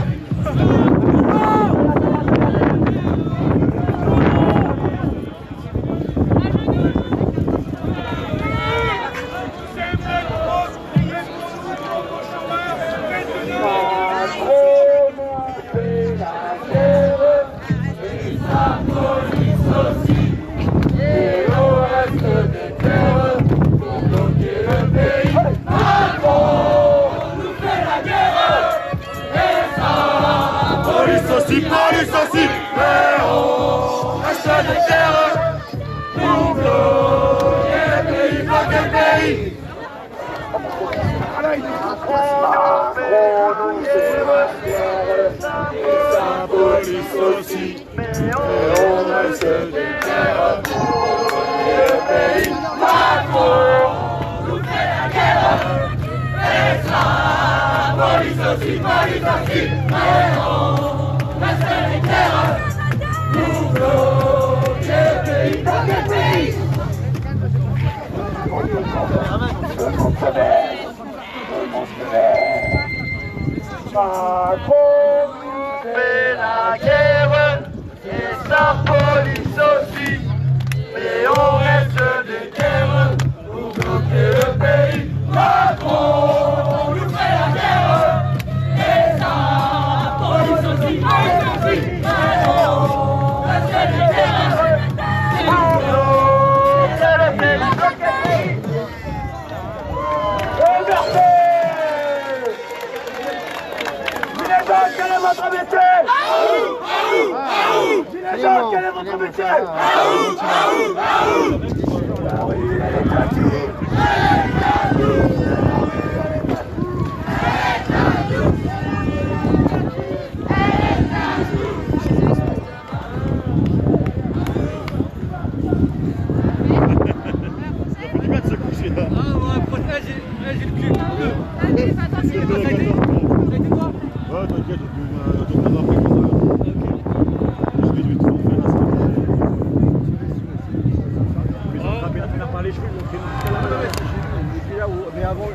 Police aussi, mais on reste des terres pour bloquer le pays, bloquer le pays. Macron nous fait la guerre, et sa police aussi, mais on reste des terres pour bloquer le pays. Macron nous fait la guerre, et sa police aussi, mais on reste les terres pour bloquer le pays, bloquer le pays. Macron fait la guerre et sa police aussi, mais on reste des guerres pour bloquer le pays. Macron nous fait la guerre et sa police aussi, Macron reste des guerres pour bloquer le pays. Quel est votre métier? Gilets jaunes, quel est votre métier?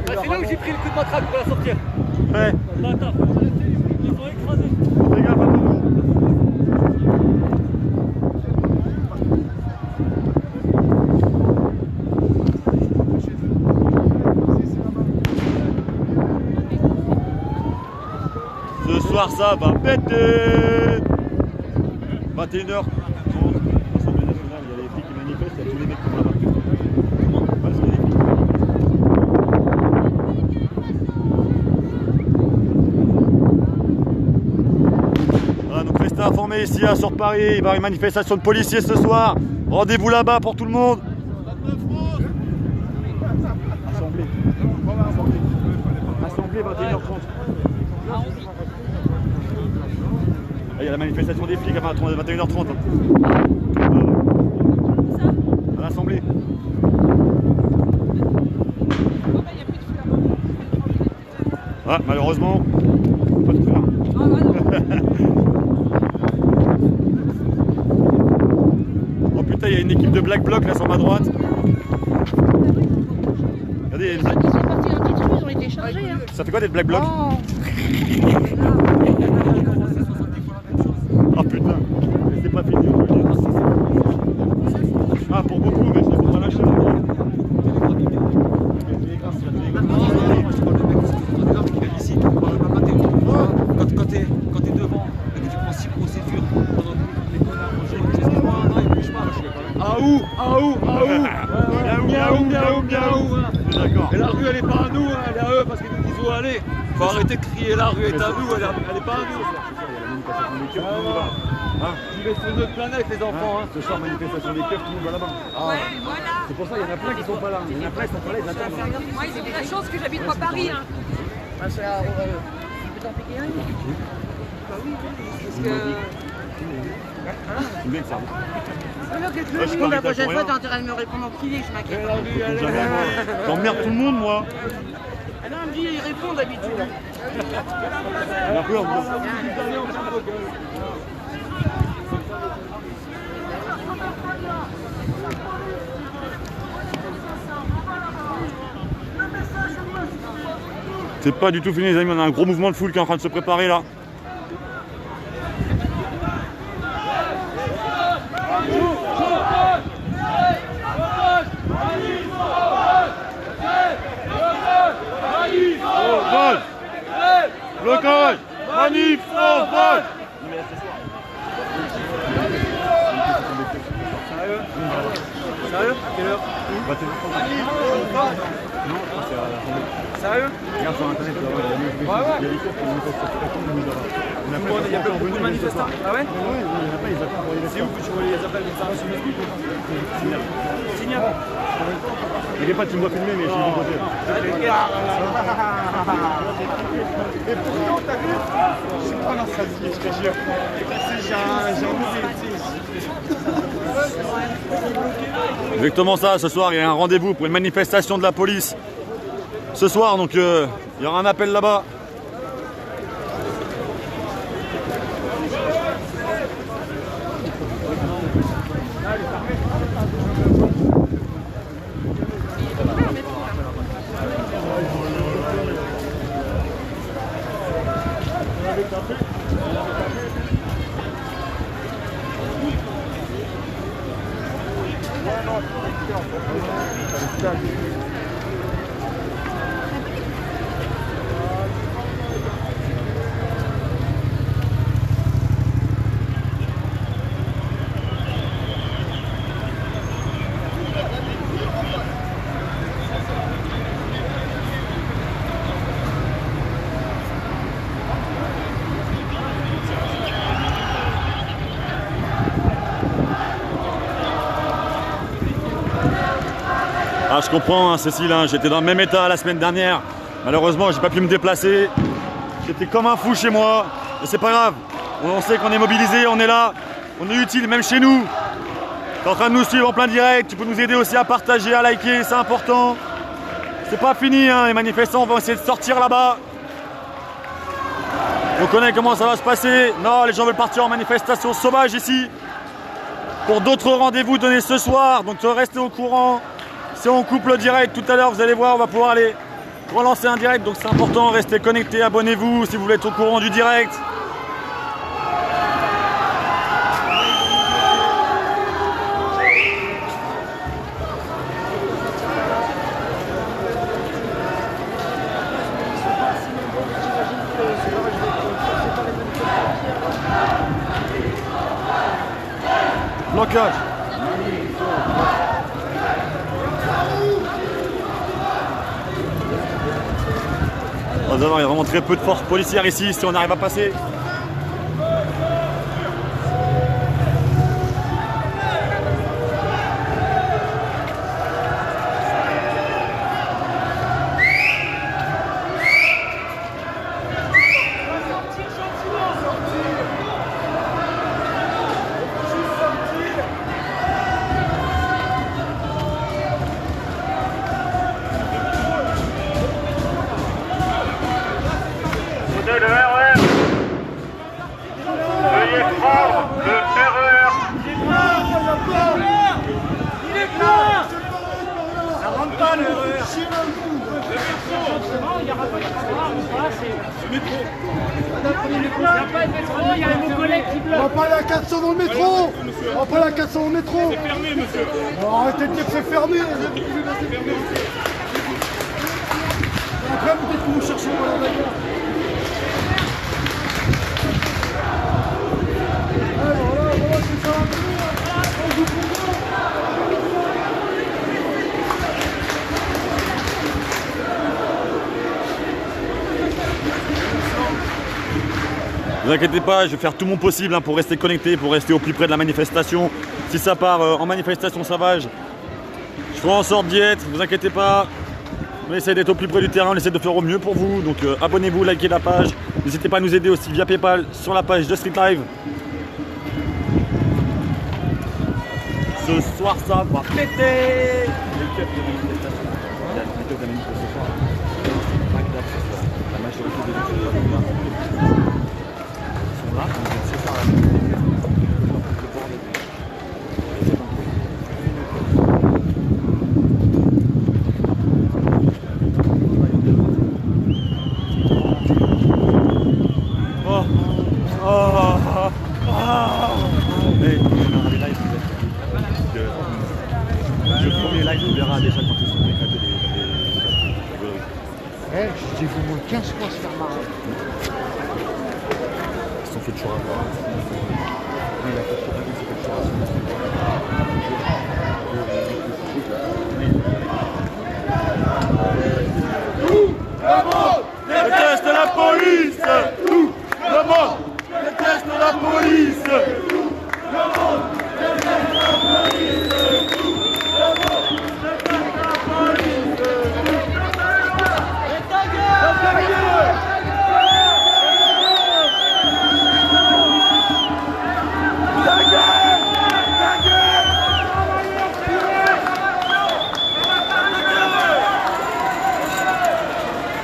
C'est là où j'ai pris le coup de matraque pour la sortir. Ouais. Attends, ils sont écrasés. Fais gaffe à tout. Ce soir ça va péter. 21h. L'Assemblée nationale, il y a les flics qui manifestent, il y a tous les mecs qui vont là-bas. Parce que les flics. Voilà, donc restez informés ici sur Paris, il va y avoir une manifestation de policiers ce soir. Rendez-vous là-bas pour tout le monde. Assemblée. Assemblée 21h30. Il y a la manifestation des flics à 21h30. À l'Assemblée. Ah, malheureusement, on peut pas tout faire. Oh putain, il y a une équipe de Black Bloc là sur ma droite. Regardez, il y a une... Ils ont été chargés. Hein. Ça fait quoi d'être Black Bloc? Oh putain, mais c'est pas fini. Ah, pour beaucoup, mais ça faut pas lâcher. Quand t'es devant et que tu prends 6 procédures pendant que les connards mangent, ils bougent pas. Ah où? Miaou. D'accord. Et la rue elle est pas à nous, hein, elle est à eux parce qu'ils nous disent où aller. Faut arrêter de crier la rue est à nous, elle est pas à nous. Ils vivent sur notre planète les enfants. Ce soir, manifestation des keufs, tout le monde va là-bas. Ouais, voilà. C'est pour ça, il y en a plein qui sont pas là. Il y en a plein qui sont pas là, ils attendent. Moi, ils ont de la chance que j'habite pas Paris. Hein. Ah, c'est à... Tu peux t'en piquer un? Bah oui, parce que... C'est bien que ça. Alors que tout le monde, la prochaine fois, t'as intérêt de me répondre en privé, je m'inquiète. J'emmerde tout le monde, moi. Ah non, elle me dit, il répond d'habitude. C'est pas du tout fini les amis, on a un gros mouvement de foule qui est en train de se préparer là. Blocage, manif, sauvage. Sérieux? Quelle heure? Sérieux? Regarde sur internet, il y a des choses qui Il y a beaucoup de manifestants. Ah ouais? Oui, il y en a pas, ils attendent pour les C'est où que tu vois les appels comme ça sur Facebook? Signal. T'inquiète pas, tu me dois filmer, mais je suis de mon côté. Et pourtant, t'as vu? Je suis pas dans sa vie, je te jure. J'ai Exactement ça, ce soir il y a un rendez-vous pour une manifestation de la police. Ce soir, donc il y aura un appel là-bas. Ah, je comprends, hein, Cécile, hein, j'étais dans le même état la semaine dernière. Malheureusement, j'ai pas pu me déplacer. J'étais comme un fou chez moi. Mais c'est pas grave. On sait qu'on est mobilisé, on est là. On est utile, même chez nous. Tu es en train de nous suivre en plein direct. Tu peux nous aider aussi à partager, à liker, c'est important. C'est pas fini, hein, les manifestants vont essayer de sortir là-bas. On connaît comment ça va se passer. Non, les gens veulent partir en manifestation sauvage ici. Pour d'autres rendez-vous donnés ce soir. Donc restez au courant. Si on coupe le direct tout à l'heure, vous allez voir, on va pouvoir aller relancer un direct. Donc c'est important, restez connectés, abonnez-vous si vous voulez être au courant du direct. Blocage. Il y a vraiment très peu de force policière ici si on arrive à passer. On va pas aller à 400 dans le métro. On va pas aller à 400 dans le métro. C'est fermé, monsieur. Arrêtez de dire que c'est fermé. Après, peut-être que vous cherchez pas la bagarre. Voilà, c'est ça. Ne vous inquiétez pas, je vais faire tout mon possible hein, pour rester connecté, pour rester au plus près de la manifestation. Si ça part en manifestation sauvage, je ferai en sorte d'y être, ne vous inquiétez pas. On essaie d'être au plus près du terrain, on essaie de faire au mieux pour vous. Donc abonnez-vous, likez la page. N'hésitez pas à nous aider aussi via PayPal sur la page de Street Live. Ce soir, ça va péter. La majorité des gens sont là. Le premier live, on verra déjà quand ils sont éclatés des je dis vous moins 15 fois se faire marrer. Ils sont fait toujours avoir. Déteste la police. Tout le monde déteste la police. Tout le monde déteste la police. Tout le monde déteste la police. Et ta gueule.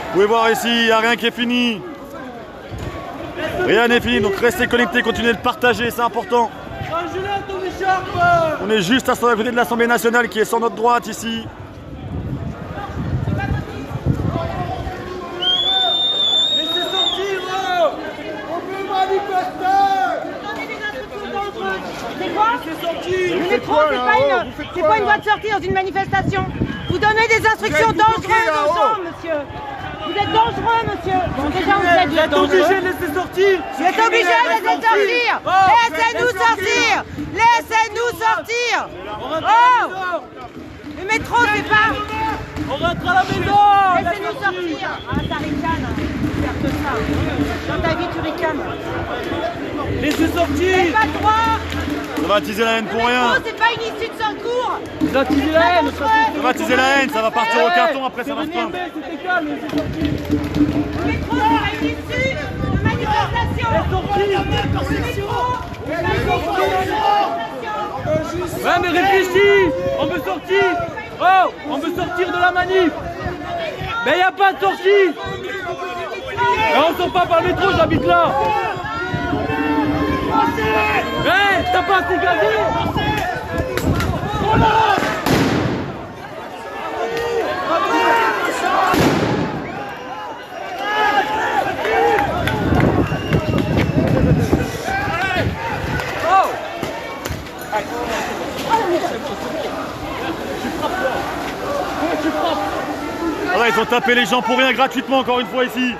Vous pouvez voir ici, il n'y a rien qui est fini. Rien n'est fini, donc restez connectés, continuez de partager, c'est important. On est juste à côté de l'Assemblée nationale qui est sur notre droite ici. Laissez sortir. métro, c'est pas une voie de sortie dans une manifestation. Vous donnez des instructions dangereuses aux gens, monsieur. Vous êtes dangereux, monsieur. Bon, déjà, vous êtes obligé de laisser sortir. Vous êtes obligé de laisser sortir. Laissez-nous sortir. Laissez-nous sortir. Oh, le métro, c'est pas... On rentre à la maison. Laissez-nous sortir. Ah, ça ricane. Faire que ça. Dans ta vie, tu ricanes. Laissez sortir. T'as pas le droit. Ça va attiser la haine pour rien. C'est pas une issue de secours. Vous attisez la haine. Ça va attiser la haine, ça va partir au carton, après ça va se prendre. C'était calme, laissez sortir. Le métro, c'est pas une issue de manifestation. Ouais, mais réfléchis. On veut sortir. Oh, on veut sortir de la manif. Mais y a pas de sortie. Mais on sort pas par le métro, j'habite là. Hey, t'as pas assez gazé. Ah, ils ont tapé les gens pour rien gratuitement encore une fois ici.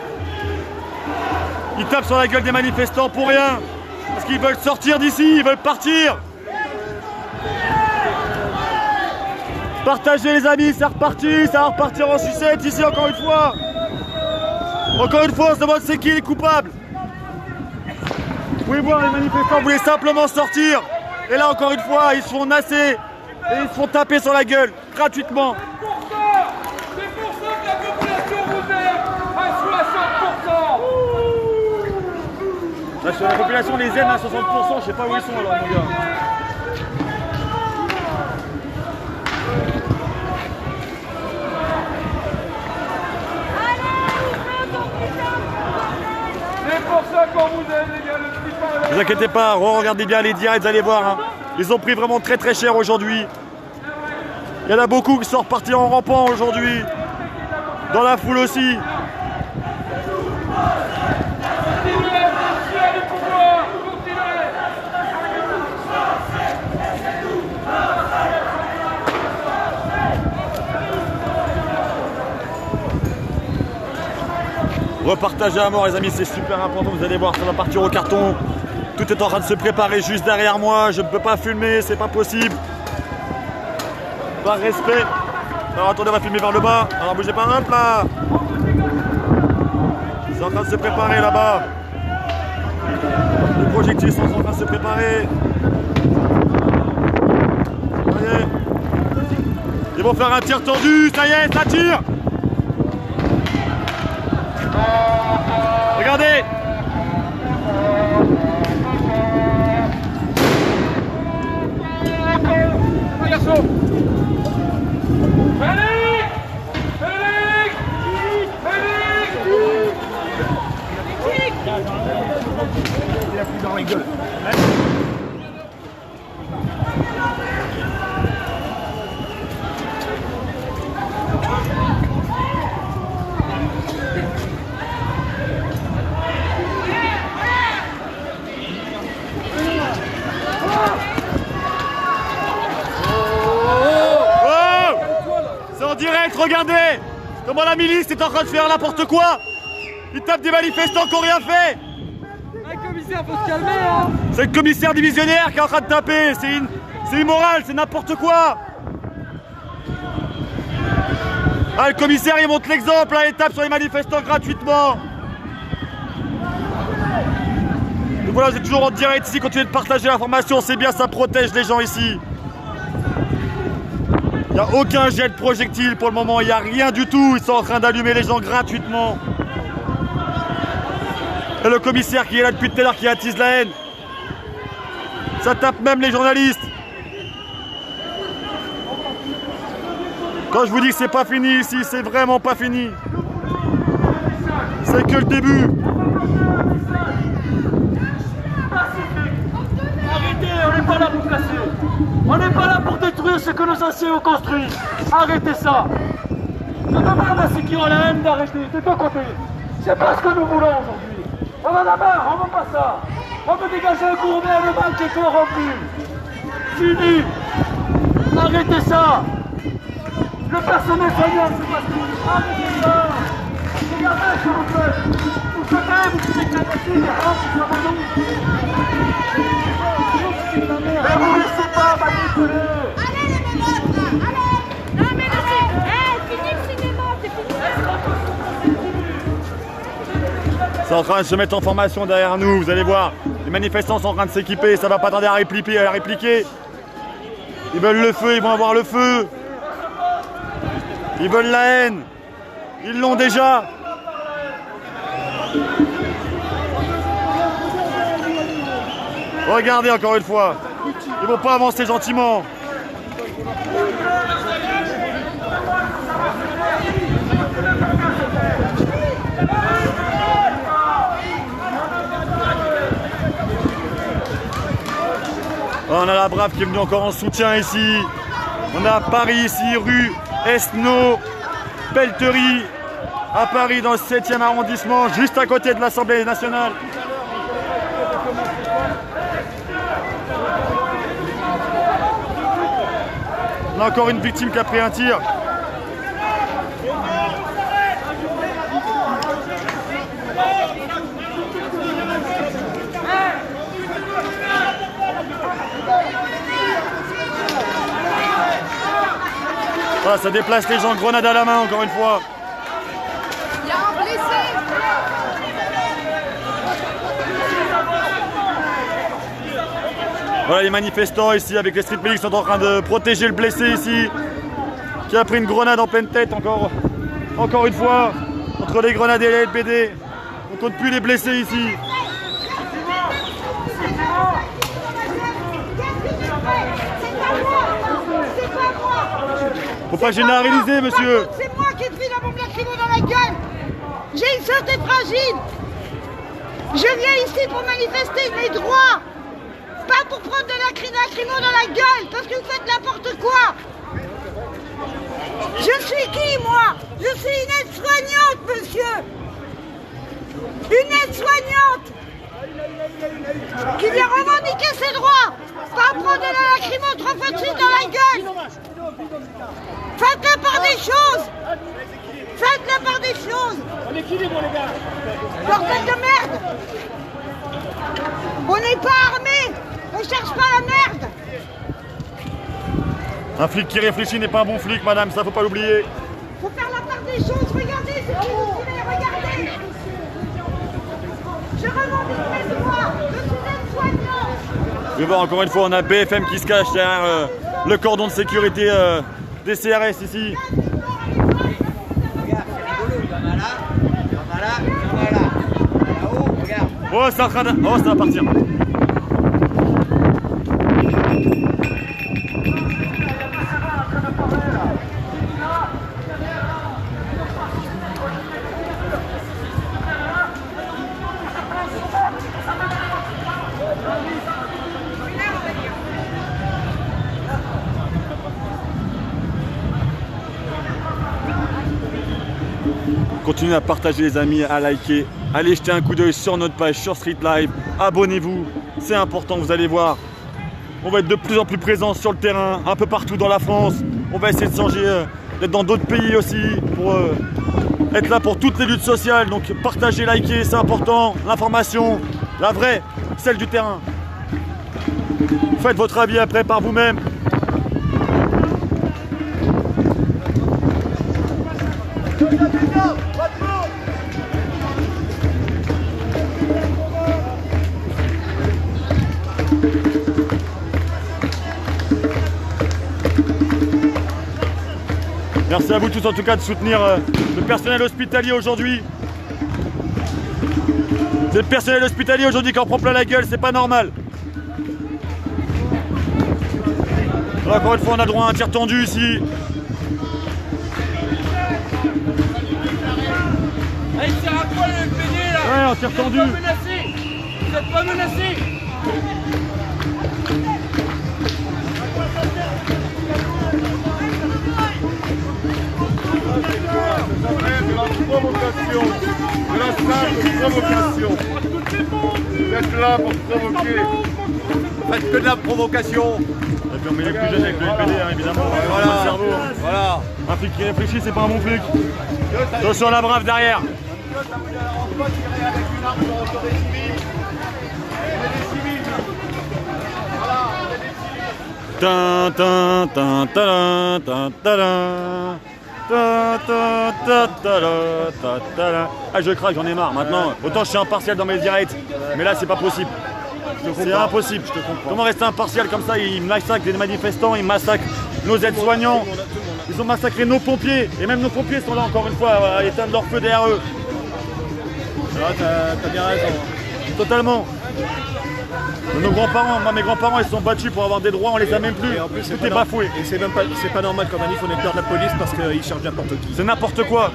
Ils tapent sur la gueule des manifestants pour rien. Parce qu'ils veulent sortir d'ici, ils veulent partir. Partagez les amis, c'est reparti, ça va repartir en sucette ici encore une fois. Encore une fois, on se demande c'est qui les coupables. Vous pouvez voir, les manifestants voulaient simplement sortir. Et là encore une fois, ils se font nasser et ils se font taper sur la gueule gratuitement. C'est pour ça que la population vous aime à 60%. Là, sur la population les aime à 60%, je sais pas où ils sont alors mon gars. C'est pour ça qu'on vous aime les gars, le petit pain. Ne vous inquiétez pas, regardez bien les directs, vous allez voir. Hein. Ils ont pris vraiment très très cher aujourd'hui. Il y en a beaucoup qui sont repartis en rampant aujourd'hui. Dans la foule aussi. Repartagez à mort les amis, c'est super important, vous allez voir, ça va partir au carton. Tout est en train de se préparer juste derrière moi, je ne peux pas filmer, c'est pas possible. Par respect. Alors attendez, on va filmer vers le bas. Alors bougez pas, hop là. C'est en train de se préparer là-bas. Les projectiles sont en train de se préparer. Voyez. Ils vont faire un tir tendu, ça y est, ça tire. Regardez. Garçon. Félix! Félix! Félix! Il a plus dans la gueule. En direct, regardez comment la milice est en train de faire n'importe quoi. Ils tapent des manifestants qui n'ont rien fait. Le commissaire, faut se calmer hein. C'est le commissaire divisionnaire qui est en train de taper. C'est immoral, c'est n'importe quoi. Ah, le commissaire il montre l'exemple, il tape sur les manifestants gratuitement. Donc voilà, vous êtes toujours en direct ici, continuez de partager l'information, c'est bien, ça protège les gens ici. Il n'y a aucun jet de projectile pour le moment, il n'y a rien du tout. Ils sont en train d'allumer les gens gratuitement. Et le commissaire qui est là depuis tout à l'heure qui attise la haine. Ça tape même les journalistes. Quand je vous dis que c'est pas fini ici, c'est vraiment pas fini. C'est que le début. Arrêtez, on n'est pas là pour casser. On n'est pas là pour détruire ce que nos anciens ont construit. Arrêtez ça. Je demande à ceux qui ont la haine d'arrêter, de deux côtés. C'est pas ce que nous voulons aujourd'hui. On en a marre, on veut pas ça. On veut dégager un gouvernement qui est corrompu. Fini. Arrêtez ça. Le personnel soignant, c'est pas ce que vous arrêtez ça. Regardez, s'il vous plaît. Vous savez, vous dites que la machine est rentre sur mon nom. Mais vous laissez pas manipuler. Allez les mémoires, allez. Non mais là c'est... fini le cinéma, c'est fini. C'est en train de se mettre en formation derrière nous, vous allez voir. Les manifestants sont en train de s'équiper, ça va pas tarder à répliquer. Ils veulent le feu, ils vont avoir le feu. Ils veulent la haine. Ils l'ont déjà. Regardez encore une fois. Ils vont pas avancer gentiment. On a la Brave qui est venue encore en soutien ici. On a Paris ici, rue Esnault, Pelleterie, à Paris dans le 7e arrondissement, juste à côté de l'Assemblée nationale. On a encore une victime qui a pris un tir. Voilà, ça déplace les gens, grenade à la main encore une fois. Il y a un blessé. Voilà les manifestants ici avec les street medics sont en train de protéger le blessé ici. Qui a pris une grenade en pleine tête encore une fois. Entre les grenades et les LBD. On compte plus les blessés ici. Faut pas généraliser, monsieur. C'est moi qui ai pris la bombe lacrymo dans la gueule. J'ai une santé fragile. Je viens ici pour manifester mes droits. Pas pour prendre de lacrymo dans la gueule, parce que vous faites n'importe quoi. Je suis qui, moi? Je suis une aide-soignante, monsieur. Une aide-soignante qui vient revendiquer ses droits. Pas prendre de la lacrymo 3 fois de suite dans la gueule. Faites la part des choses. Faites la part des choses. On est qui les gars? Bordel de merde. On n'est pas armés. On cherche pas la merde. Un flic qui réfléchit n'est pas un bon flic, madame, ça faut pas l'oublier. Faut faire la part des choses. Regardez ce qui vous voulez. Regardez. Je revendique mes droits. Je suis aide-soignant. Vous voyez voir, encore une fois, on a BFM qui se cache derrière le cordon de sécurité des CRS ici. Oh, c'est en train de... Oh, ça va partir. Continuez à partager les amis, à liker, allez jeter un coup d'œil sur notre page sur Street Live, abonnez-vous, c'est important, vous allez voir. On va être de plus en plus présents sur le terrain, un peu partout dans la France. On va essayer de changer, d'être dans d'autres pays aussi, pour être là pour toutes les luttes sociales. Donc partagez, likez, c'est important. L'information, la vraie, celle du terrain. Faites votre avis après par vous-même. Merci à vous tous en tout cas de soutenir le personnel hospitalier aujourd'hui. C'est le personnel hospitalier aujourd'hui qui en prend plein la gueule, c'est pas normal. Alors, encore une fois, on a droit à un tir tendu ici. Ah, il tire à quoi le PD là? Ouais, un tir tendu. Vous êtes pas menacés. Vous êtes pas menacés. De la provocation, de la simple provocation. Vous êtes là pour provoquer. Faites que de la provocation. puis on met les plus jeunes avec le LPD, hein, évidemment. Voilà. Pas de cerveau. Voilà. Un flic qui réfléchit, c'est pas un bon flic. Attention à la brave derrière. Ah je craque, j'en ai marre maintenant. Autant je suis impartial dans mes directs, mais là c'est pas possible. C'est impossible. Comment rester impartial comme ça? Ils massacrent des manifestants, ils massacrent nos aides-soignants. Ils ont massacré nos pompiers. Et même nos pompiers sont là encore une fois à éteindre leur feu derrière eux. T'as bien raison. Totalement. Nos grands-parents, moi mes grands-parents ils se sont battus pour avoir des droits, on les a même plus. Et en plus, tout est bafoué. Et c'est pas normal qu'en manif on ait peur de la police parce qu'ils cherchent n'importe qui. C'est n'importe quoi.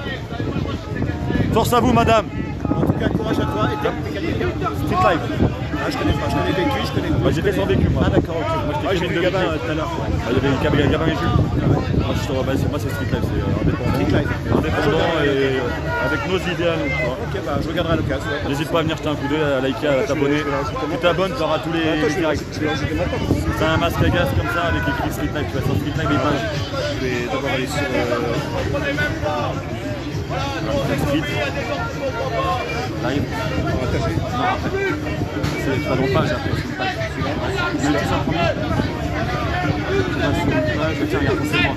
Force à vous madame. En tout cas, courage à toi et t'es quelqu'un. Street life. Ah, je connais pas, je connais vécu, je connais. Bah, j'étais sans vécu moi. Ah d'accord, ok. Moi J'ai vu Gabin tout à l'heure. Il y avait Gabin et Jules. Moi c'est Street Life, c'est indépendant. Street Life. Indépendant et avec nos idées à nous. Ok, bah je regarderai à l'occasion. N'hésite pas à venir jeter un coup d'œil, à liker, à t'abonner. Tu t'abonnes, tu auras tous les directs. T'as un masque à gaz comme ça avec écrit Street Life, tu vas sur Street Life les pages. Je vais d'abord aller sur Street. Live. Non, après. C'est pas dans page après, c'est une page. Je le dis en premier. Tu vas sur une page, tiens, regarde, c'est moi.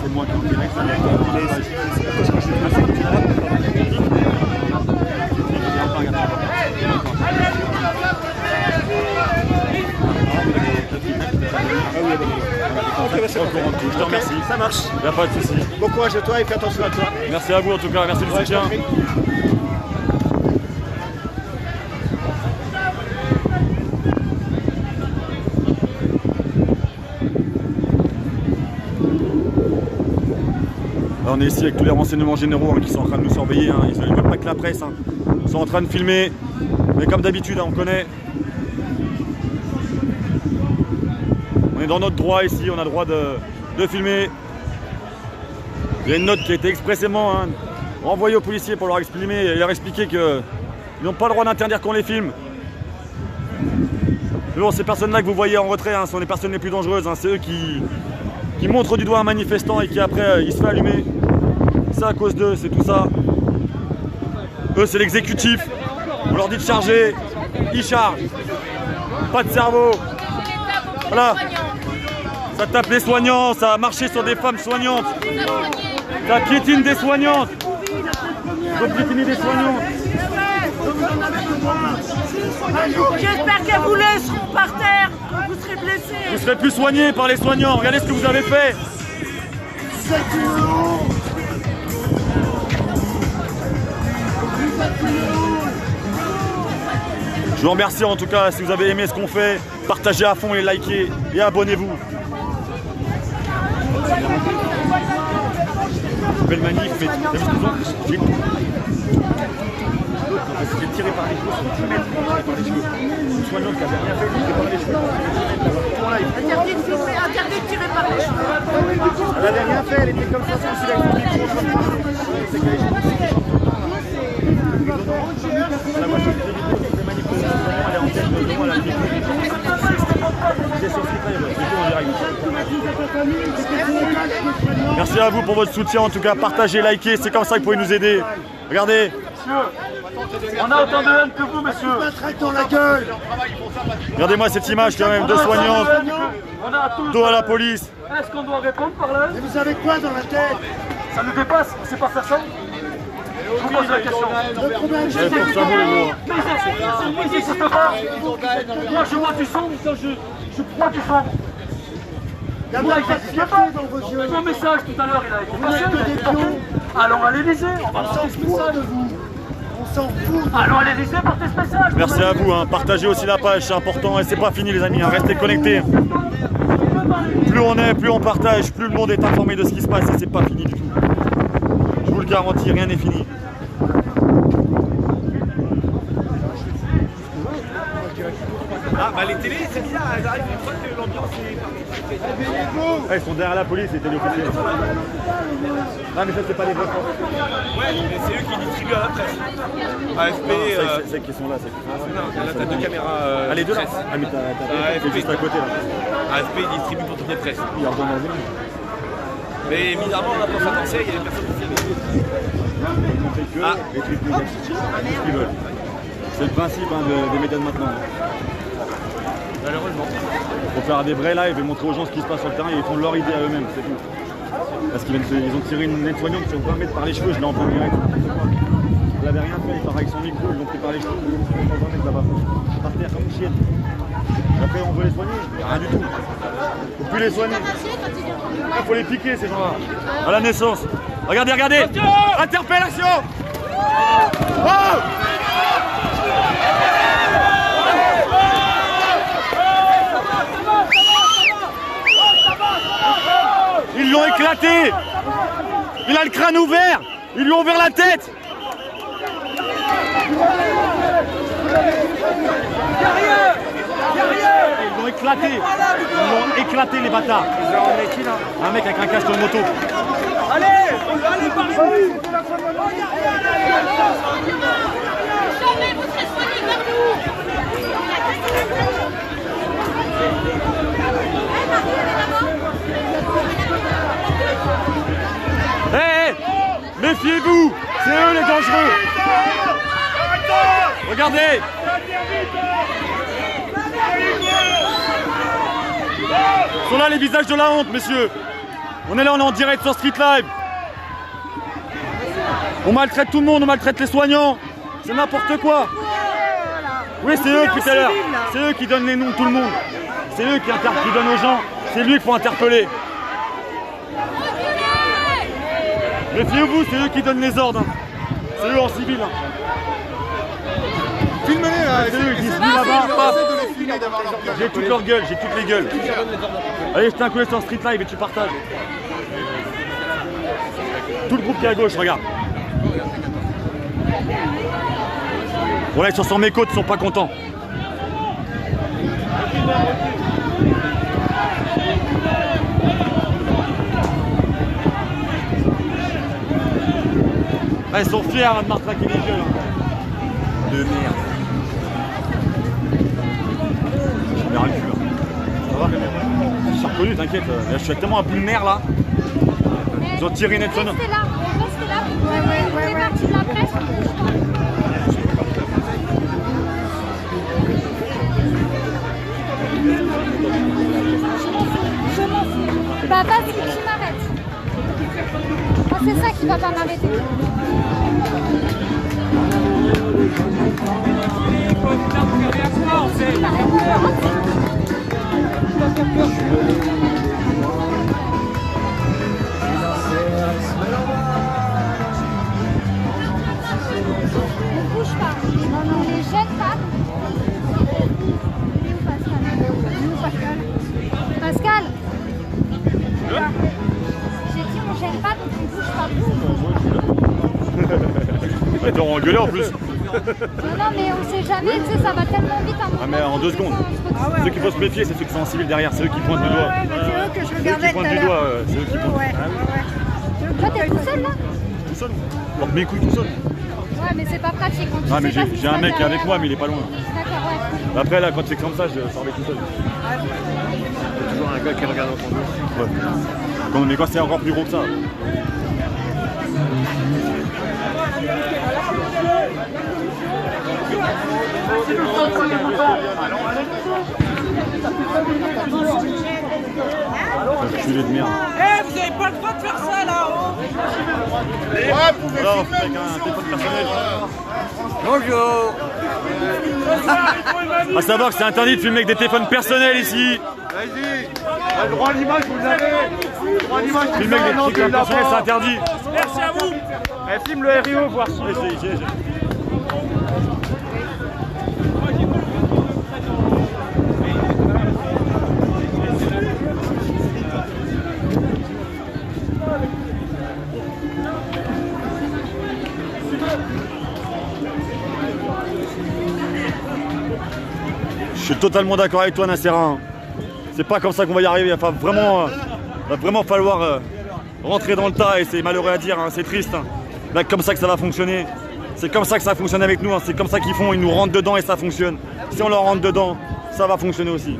C'est moi qui est en direct, ça va être dans la page. Je te remercie. Ça marche. Il n'y a pas de souci. Bon courage à toi et fais attention à toi. Merci à vous en tout cas, merci du soutien. On est ici avec tous les renseignements généraux qui sont en train de nous surveiller. Hein. Ils ne veulent pas que la presse. Hein. Ils sont en train de filmer. Mais comme d'habitude, hein, on connaît. On est dans notre droit ici. On a le droit de filmer. Il y a une note qui a été expressément renvoyée aux policiers pour leur expliquer qu'ils n'ont pas le droit d'interdire qu'on les filme. Mais bon, ces personnes-là que vous voyez en retrait sont les personnes les plus dangereuses. Hein. C'est eux qui montrent du doigt un manifestant et qui après il se fait allumer. C'est à cause d'eux, c'est tout ça. Eux c'est l'exécutif. On leur dit de charger, ils chargent. Pas de cerveau. Voilà. Ça tape les soignants, ça a marché sur des femmes soignantes. Ça piétine des soignantes. Ils ont piétiné des soignantes. J'espère qu'elles vous laisseront par terre, vous serez blessés. Vous serez plus soignés par les soignants. Regardez ce que vous avez fait. Je vous remercie en tout cas si vous avez aimé ce qu'on fait. Partagez à fond et likez et abonnez-vous. Belle manif, mais j'ai tiré par les cheveux, sur 10 mètres, tiré par les cheveux. Une soignante qui avait rien fait, tiré par les cheveux. Interdit de filmer, interdit de tirer par les cheveux. Elle avait rien fait, elle était comme ça, comme si elle avait fait une grosse comme c'est qu'elle est la voiture de vidéo, c'est des manipulations, elle est en tête de moi, elle a le vécu. C'est sur Street Live, c'est tout en direct. Merci à vous pour votre soutien, en tout cas, partagez, likez, c'est comme ça que vous pouvez nous aider. Regardez. On a autant de haine que vous, monsieur. Dans la gueule. Regardez-moi cette image quand même, de soignantes, dos à la police. Est-ce qu'on doit répondre par là? Et vous avez quoi dans la tête? Ça nous dépasse, on sait pas faire ça. Je vous pose la question. Mais ils n'existent pas. Moi je vois du sang, je crois du sang. Moi il n'existe pas. Mon message tout à l'heure il a été passé. Allons à l'Élysée, on va porter ce message. On s'en fout. Allons à l'Élysée porter ce message. Merci à vous, partagez aussi la page, c'est important et c'est pas fini les amis, restez connectés. Plus on est, plus on partage, plus le monde est informé de ce qui se passe et c'est pas fini du tout. Je vous le garantis, rien n'est fini. Ah bah Bah les télés, c'est bizarre, elles arrivent une fois que l'ambiance est partie. Ils sont derrière la police, les téléofficiers. Non mais ça c'est pas les vrais forces. Ouais, mais c'est eux qui distribuent à la presse. AFP... C'est ceux qui sont là, c'est qui sont là. Non, là t'as deux caméras Ah les deux là. presse. Ah mais t'as AFP juste à côté là. AFP distribue pour toutes les presses. Il redonne dans une. Mais bizarrement, on a pas fait attention, il y avait personne qui s'y avait. Ils n'ont fait que les trucs négatifs. C'est ce qu'ils veulent. C'est le principe des médias de maintenant. Malheureusement. Il faut faire des vrais lives et montrer aux gens ce qui se passe sur le terrain et ils font leur idée à eux-mêmes, c'est tout. Parce qu'ils ont tiré une aide-soignante sur 20 mètres par les cheveux, je l'ai en plein direct. Elle avait rien fait, il part avec son micro, ils l'ont pris par les cheveux, ils l'ont pris 20 mètres là-bas. Par terre comme une chienne. Après on veut les soigner, rien du tout. Faut plus les soigner. Il faut les piquer ces gens-là. À la naissance. Regardez, regardez. Interpellation. Oh! Ils l'ont éclaté. Il a le crâne ouvert. Ils lui ont ouvert la tête. Ils l'ont éclaté. Ils l'ont éclaté les bâtards. Un mec avec un casque de moto. Allez, parlez-vous. Jamais vous serez soignés vers nous. Hé, méfiez-vous. C'est eux les dangereux. Regardez. Ils sont là les visages de la honte, messieurs. On est là, on est en direct sur Street Live. On maltraite tout le monde, on maltraite les soignants. C'est n'importe quoi. Oui, c'est eux depuis tout à l'heure. C'est eux qui donnent les noms de tout le monde. C'est eux qui donnent aux gens. C'est lui qu'il faut interpeller. Méfiez-vous, c'est eux qui donnent les ordres. C'est eux en civil. Filmez-les là. C'est eux qui disent là-bas. J'ai toute leur gueule, j'ai toutes les gueules. Allez, jetez un coup d'œil sur Street Live et tu partages. Tout le groupe qui est à gauche, regarde. Bon là, ils sont sur mes côtes, ils sont pas contents. Ah, ils sont fiers de martraquer les gueules. De merde. J'en ai ras le cul là. Ça va? Je suis reconnu, t'inquiète. Je suis tellement un bout de merde là. Ils ont tiré une aide-soignante. Restez là, ouais. C'est parti de la presse. Je m'en fous. Bah vas-y, qui m'arrête. Moi c'est ça qui va pas m'arrêter. Ne bouge pas. Non, les jette pas. Il est où Pascal? Pascal. J'ai dit on gêne pas, donc on bouge pas. Ils t'ont engueulé en plus. Non, mais on sait jamais, tu sais, ça va tellement vite. Ah mais en 2 secondes. Ceux qui faut se méfier, c'est ceux qui sont en civil derrière, c'est eux qui pointent du doigt. C'est eux que je regardais tout à du l'heure. doigt, c'est eux qui pointent. Toi, t'es tout seul là? Tout seul. Porte mes couilles tout seul. Ouais, mais c'est pas pratique. Quand tu Ah mais sais pas ce qui j'ai se un passe mec derrière. avec moi, mais il est pas loin. D'accord, ouais. Après là, quand c'est comme ça, je sors avec tout seul. Il y a toujours un gars qui regarde en son dos. Ouais. Mais quand c'est encore plus gros que ça. Enculé de merde. Eh, vous avez pas le droit de faire ça là-haut. Ouais, vous pouvez filmer avec un téléphone personnel. Bonjour. À savoir que c'est interdit de filmer avec des téléphones personnels ici. Vas-y. Le droit à l'image, vous l'avez. Le droit à l'image, Filmer avec des téléphones personnels, c'est interdit. Merci à vous. Filme le RIO, voir si. Je suis totalement d'accord avec toi, Nasserin. C'est pas comme ça qu'on va y arriver. Il va vraiment falloir rentrer dans le tas, et c'est malheureux à dire, hein, c'est triste. Hein. Là, comme ça que ça va fonctionner. C'est comme ça que ça fonctionne avec nous. Hein. C'est comme ça qu'ils font. Ils nous rentrent dedans et ça fonctionne. Si on leur rentre dedans, ça va fonctionner aussi.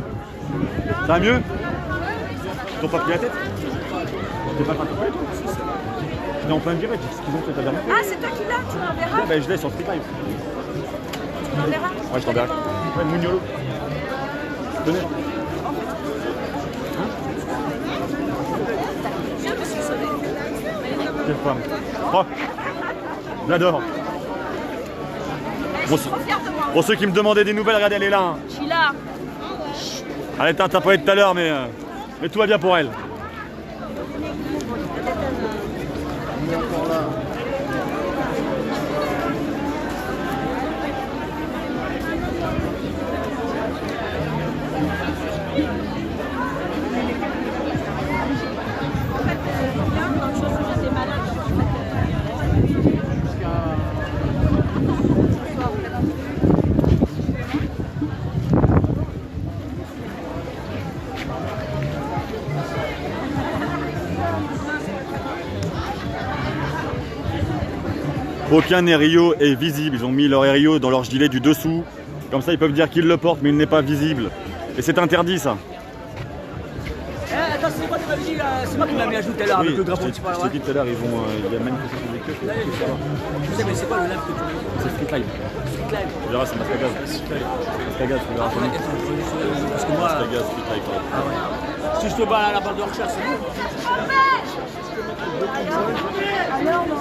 Ça va mieux? Ils t'ont pas pris la tête? T'es pas coupé, toi? Tu es en plein direct. Ce qu'ils ont fait ta dernière fois. Ah, c'est toi qui l'as, tu m'enverras? Ouais, bah, je l'ai sur Street Live. Tu m'enverras? Ouais, je t'enverrai. Ouais, Mugnolo. Tenez. Quelle femme. Oh, j'adore. Pour ceux qui me demandaient des nouvelles, regardez, elle est là. Hein. Je suis là. Elle était interpellée tout à l'heure, mais tout va bien pour elle. Aucun Aério est visible. Ils ont mis leur Aério dans leur gilet du dessous. Comme ça, ils peuvent dire qu'ils le portent, mais il n'est pas visible. Et c'est interdit, ça. Attends, c'est quoi tu m'as dit là? C'est moi qui m'as mis à jouer tout à l'heure avec le drapeau. Je t'ai dit tout à l'heure, il y a manifestation des queues. Je sais, mais c'est quoi le live que tu mets? C'est Street Live. Street Live. Tu verras, c'est Mascagaz. Mascagaz, tu verras. Parce que moi. Mascagaz, Street Live. Ah ouais. Si je te bats à la balle de recherche, c'est bon. Alors, non.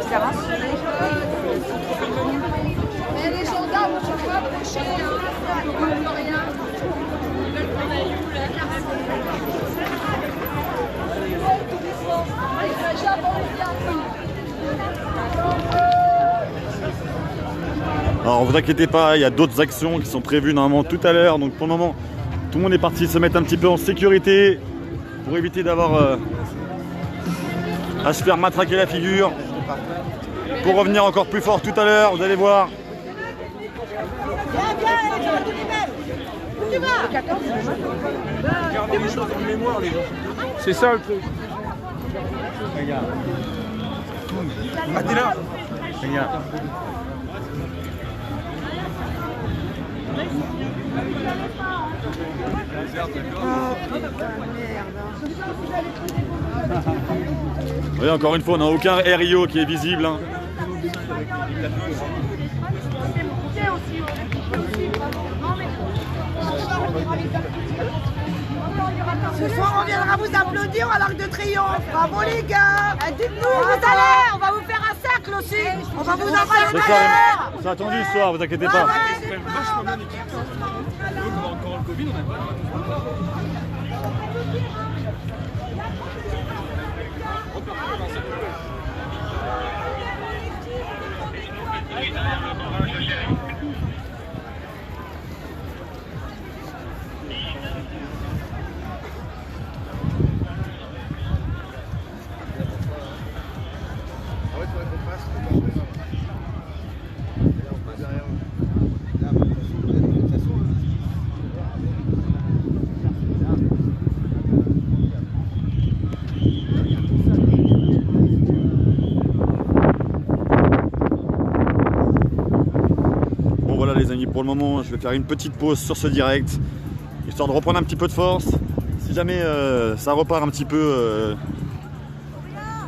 Ça va? Mais les gendarmes ne sont pas approchés, hein. Ils ne veulent rien. Ils veulent qu'on aille où, là, carrément? Alors vous inquiétez pas, il y a d'autres actions qui sont prévues normalement tout à l'heure. Donc pour le moment, tout le monde est parti se mettre un petit peu en sécurité pour éviter d'avoir à se faire matraquer la figure. Pour revenir encore plus fort tout à l'heure, vous allez voir. Gardez les choses en mémoire, les gens. C'est ça le truc. Regarde. Ah, t'es là. Regarde. Oui, encore une fois, on n'a aucun Aério qui est visible. Hein. Ce soir, on viendra vous applaudir à l'Arc de Triomphe. Bravo les gars. Dites-nous où vous allez. On va vous faire un cercle aussi. On va vous envoyer le malheur. C'est attendu ce soir, vous inquiétez pas. C'est vachement bien équipé. On a encore le Covid, on n'a pas. Les amis, pour le moment je vais faire une petite pause sur ce direct histoire de reprendre un petit peu de force. Si jamais ça repart un petit peu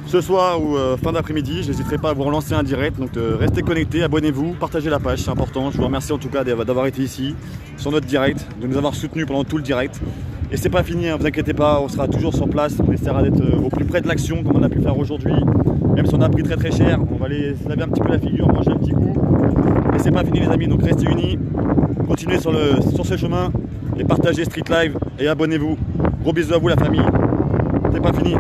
ce soir ou fin d'après-midi, je n'hésiterai pas à vous relancer un direct. Donc restez connectés, abonnez-vous, partagez la page, c'est important. Je vous remercie en tout cas d'avoir été ici sur notre direct, de nous avoir soutenus pendant tout le direct. Et c'est pas fini, hein, vous inquiétez pas, on sera toujours sur place, on essaiera d'être au plus près de l'action comme on a pu faire aujourd'hui. Même si on a pris très très cher, on va aller se laver un petit peu la figure, manger un petit coup. Et c'est pas fini les amis, donc restez unis, continuez sur ce chemin et partagez Street Live et abonnez-vous. Gros bisous à vous la famille, c'est pas fini.